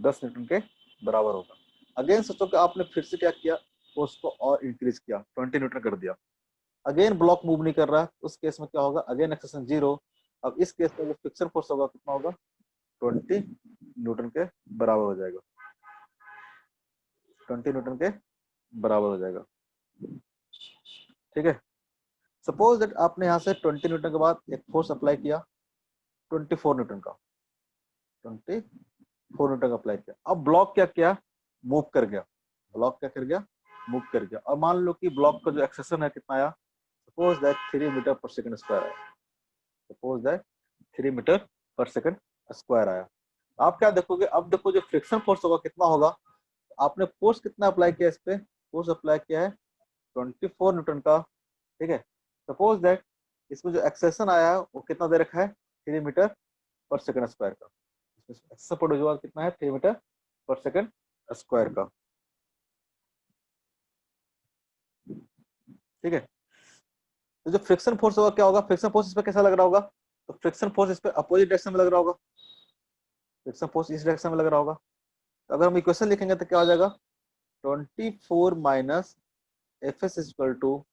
10 न्यूटन के बराबर होगा। अगेन सोचो कि आपने फिर से क्या किया, फोर्स को और इंक्रीज किया, 20 न्यूटन कर दिया, अगेन ब्लॉक मूव नहीं कर रहा, उस केस में क्या होगा, अगेन एक्सेलरेशन 0। अब इस केस में जो फ्रिक्शन फोर्स होगा कितना होगा, 20 न्यूटन के बराबर हो जाएगा, 20 न्यूटन के बराबर हो जाएगा, ठीक है। सपोज दैट आपने यहाँ से 20 न्यूटन के बाद एक फोर्स अप्लाई किया 24 न्यूटन का, 24 न्यूटन का अप्लाई किया। अब ब्लॉक क्या किया, मूव कर गया, ब्लॉक क्या कर गया, मूव कर गया। और मान लो कि ब्लॉक का जो एक्सेलरेशन है कितना आया, suppose that 3 metre per second square आया, suppose that 3 metre per second square आया। आप क्या देखोगे, अब देखो जो फ्रिक्शन फोर्स होगा कितना होगा, आपने फोर्स कितना अप्लाई किया इस पे, फोर्स अप्लाई किया है 24 न्यूटन का, ठीक है। सपोज दैट इसमें जो एक्सेलरेशन आया है वो कितना दे रखा है, 3 मीटर पर सेकंड स्क्वायर का। इसमें एक्सेलरेशन प्रोड्यूस कितना है, 3 मीटर पर सेकंड स्क्वायर का, ठीक है। तो जो फ्रिक्शन फोर्स होगा क्या होगा, फ्रिक्शन फोर्स इस पे कैसा लग रहा होगा, तो फ्रिक्शन फोर्स इस पे अपोजिट डायरेक्शन में लग रहा होगा, फ्रिक्शन फोर्स इस डायरेक्शन में लग रहा होगा। तो अगर हम इक्वेशन लिखेंगे तो क्या हो जाएगा, 24 minus F S equal to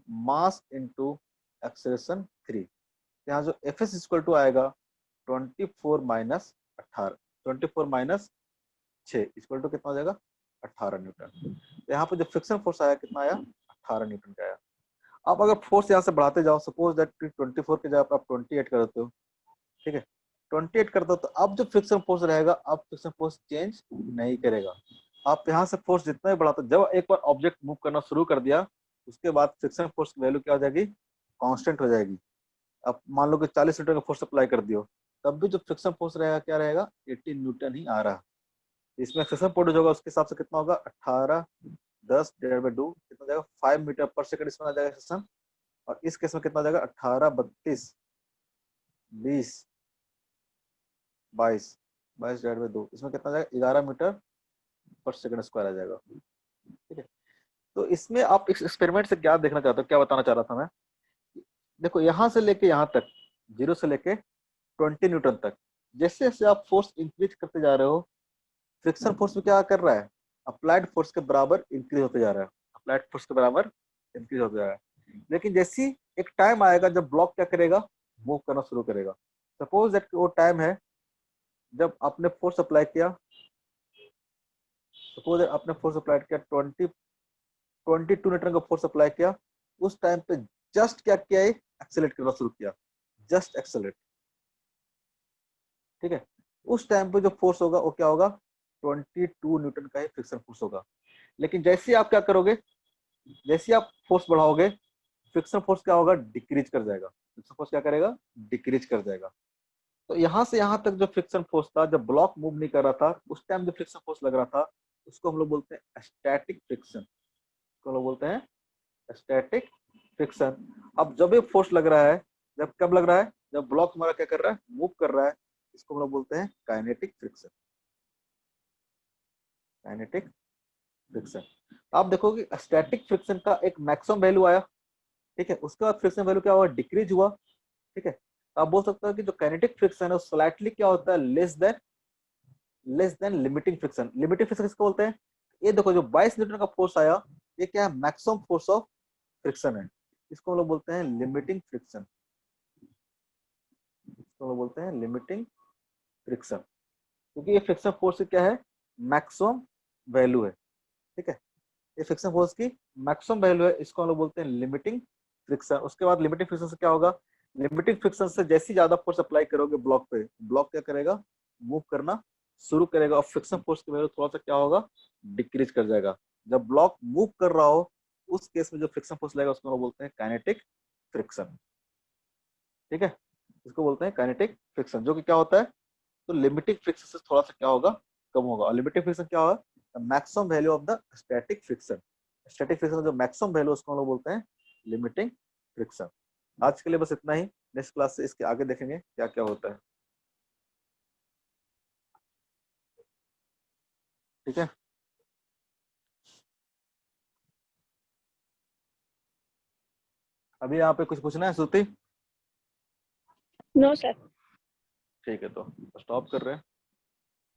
mass into acceleration 3। यहाँ जो एफ एस इक्वल टू आएगा 24 माइनस 18, 24 माइनस 6 इक्वल टू कितना हो जाएगा, 18 न्यूटन। यहाँ पे जो फ्रिक्शन फोर्स आया कितना आया, 18 न्यूटन का आया। आप अगर फोर्स यहाँ से बढ़ाते जाओ, सपोज दैट 24 के जगह आप 28 कर देते हो, ठीक है, 28 कर दो, तो अब जो फ्रिक्शन फोर्स रहेगा, अब फ्रिक्शन फोर्स चेंज नहीं करेगा। आप यहाँ से फोर्स जितना ही बढ़ाते, जब एक बार ऑब्जेक्ट मूव करना शुरू कर दिया उसके बाद फ्रिक्शन फोर्स की वैल्यू क्या हो जाएगी, कांस्टेंट हो जाएगी। अब मान लो कि 40 न्यूटन का फोर्स अप्लाई कर दियो, तब भी जो फ्रिक्शन फोर्स रहेगा क्या रहेगा, 18 न्यूटन ही आ रहा। इसमें एक्सेलरेशन प्रोड्यूस होगा उसके हिसाब से कितना होगा, 18 10 डिवाइड बाय 2 कितना जाएगा, 5 मीटर पर सेकंड इसमें आ जाएगा एक्सेलरेशन। और इस केस में कितना जाएगा, 18 32 20 22 22 डिवाइड बाय 2, इसमें कितना जाएगा, 11 मीटर पर सेकंड स्क्वायर आ जाएगा, ठीक है। तो इसमें आप इस एक्सपेरिमेंट से क्या देखना चाहते हो, क्या बताना चाह रहा था मैं, देखो यहाँ से लेके यहाँ तक, 0 से लेके 20 न्यूटन तक, जैसे जैसे आप फोर्स इंक्रीज करते जा रहे हो, फ्रिक्शन फोर्स में क्या कर रहा है, अप्लाइड फोर्स के बराबर इंक्रीज होते जा रहा है, अप्लाइड फोर्स के बराबर इंक्रीज होते जा रहा है। लेकिन जैसी एक टाइम आएगा जब ब्लॉक क्या करेगा, मूव करना शुरू करेगा। सपोज दैट वो टाइम है जब आपने फोर्स अप्लाई किया, सपोज आपने फोर्स अप्लाई किया 22 न्यूटन का फोर्स अप्लाई किया, उस टाइम पे जस्ट क्या किया है, एक्सेलरेट करना शुरू किया, जस्ट एक्सेलरेट, ठीक है। उस टाइम पे जो फोर्स होगा वो क्या होगा, 22 न्यूटन का ही फ्रिक्शन फोर्स होगा। लेकिन जैसे ही आप क्या करोगे, जैसे ही आप फोर्स बढ़ाओगे, फ्रिक्शन फोर्स क्या होगा, डिक्रीज कर जाएगा। फ्रिक्शन फोर्स क्या करेगा, डिक्रीज कर जाएगा। तो यहाँ से यहाँ तक जो फ्रिक्शन फोर्स था, जब ब्लॉक मूव नहीं कर रहा था, उस टाइम जो फ्रिक्शन फोर्स लग रहा था, उसको हम लोग बोलते हैं स्टैटिक फ्रिक्शन। उसको हम लोग बोलते हैं स्टैटिक फ्रिक्शन। अब जब ये फोर्स लग रहा है, जब कब लग रहा है, जब ब्लॉक हमारा क्या कर रहा है, मूव कर रहा है, इसको हम लोग बोलते हैं काइनेटिक फ्रिक्शन। Kinetic friction. आप देखोगे स्टैटिक फ्रिक्शन का एक मैक्सिमम वैल्यू आया, ठीक है, उसके बाद फ्रिक्शन वैल्यू क्या हुआ, डिक्रीज हुआ, ठीक है। तो आप बोल सकते हो कि जो काइनेटिक फ्रिक्शन है स्लाइटली क्या होता है, less than limiting friction. Limiting friction किसको बोलते हैं, ये देखो जो 22 न्यूटन का फोर्स आया, ये क्या है, मैक्सिमम फोर्स ऑफ फ्रिक्शन है, इसको हम लोग बोलते हैं लिमिटिंग फ्रिक्शन। इसको हम लोग बोलते हैं लिमिटिंग फ्रिक्शन, क्योंकि ये फ्रिक्शन फोर्स क्या है, मैक्सिमम वैल्यू है, ठीक है। ये फ्रिक्शन फोर्स की मैक्सिमम वैल्यू है, इसको हम लोग बोलते हैं लिमिटिंग फ्रिक्शन। उसके बाद लिमिटिंग फ्रिक्शन से क्या होगा, लिमिटिंग फ्रिक्शन से जैसे ज्यादा फोर्स अप्लाई करोगे ब्लॉक पे, ब्लॉक क्या करेगा, मूव करना शुरू करेगा, और फ्रिक्शन फोर्स की वैल्यू थोड़ा सा क्या होगा, डिक्रीज कर जाएगा। जब ब्लॉक मूव कर रहा हो, उस केस में जो फ्रिक्शन फोर्स लगेगा उसको हम लोग बोलते हैं काइनेटिक फ्रिक्शन, ठीक है। इसको बोलते हैं काइनेटिक फ्रिक्शन, जो कि क्या होता है, तो लिमिटिंग फ्रिक्शन से थोड़ा सा क्या होगा, कम होगा। और लिमिटिंग फ्रिक्शन क्या होगा, maximum value of the static friction. Static friction जो मैक्सिमम वैल्यू, उसको हम लोग बोलते हैं लिमिटिंग फ्रिक्शन। आज के लिए बस इतना ही, नेक्स्ट क्लास से इसके आगे देखेंगे क्या क्या होता है, ठीक है। अभी यहाँ पे कुछ पूछना है श्रुति, नो सर। ठीक है तो स्टॉप कर रहे हैं।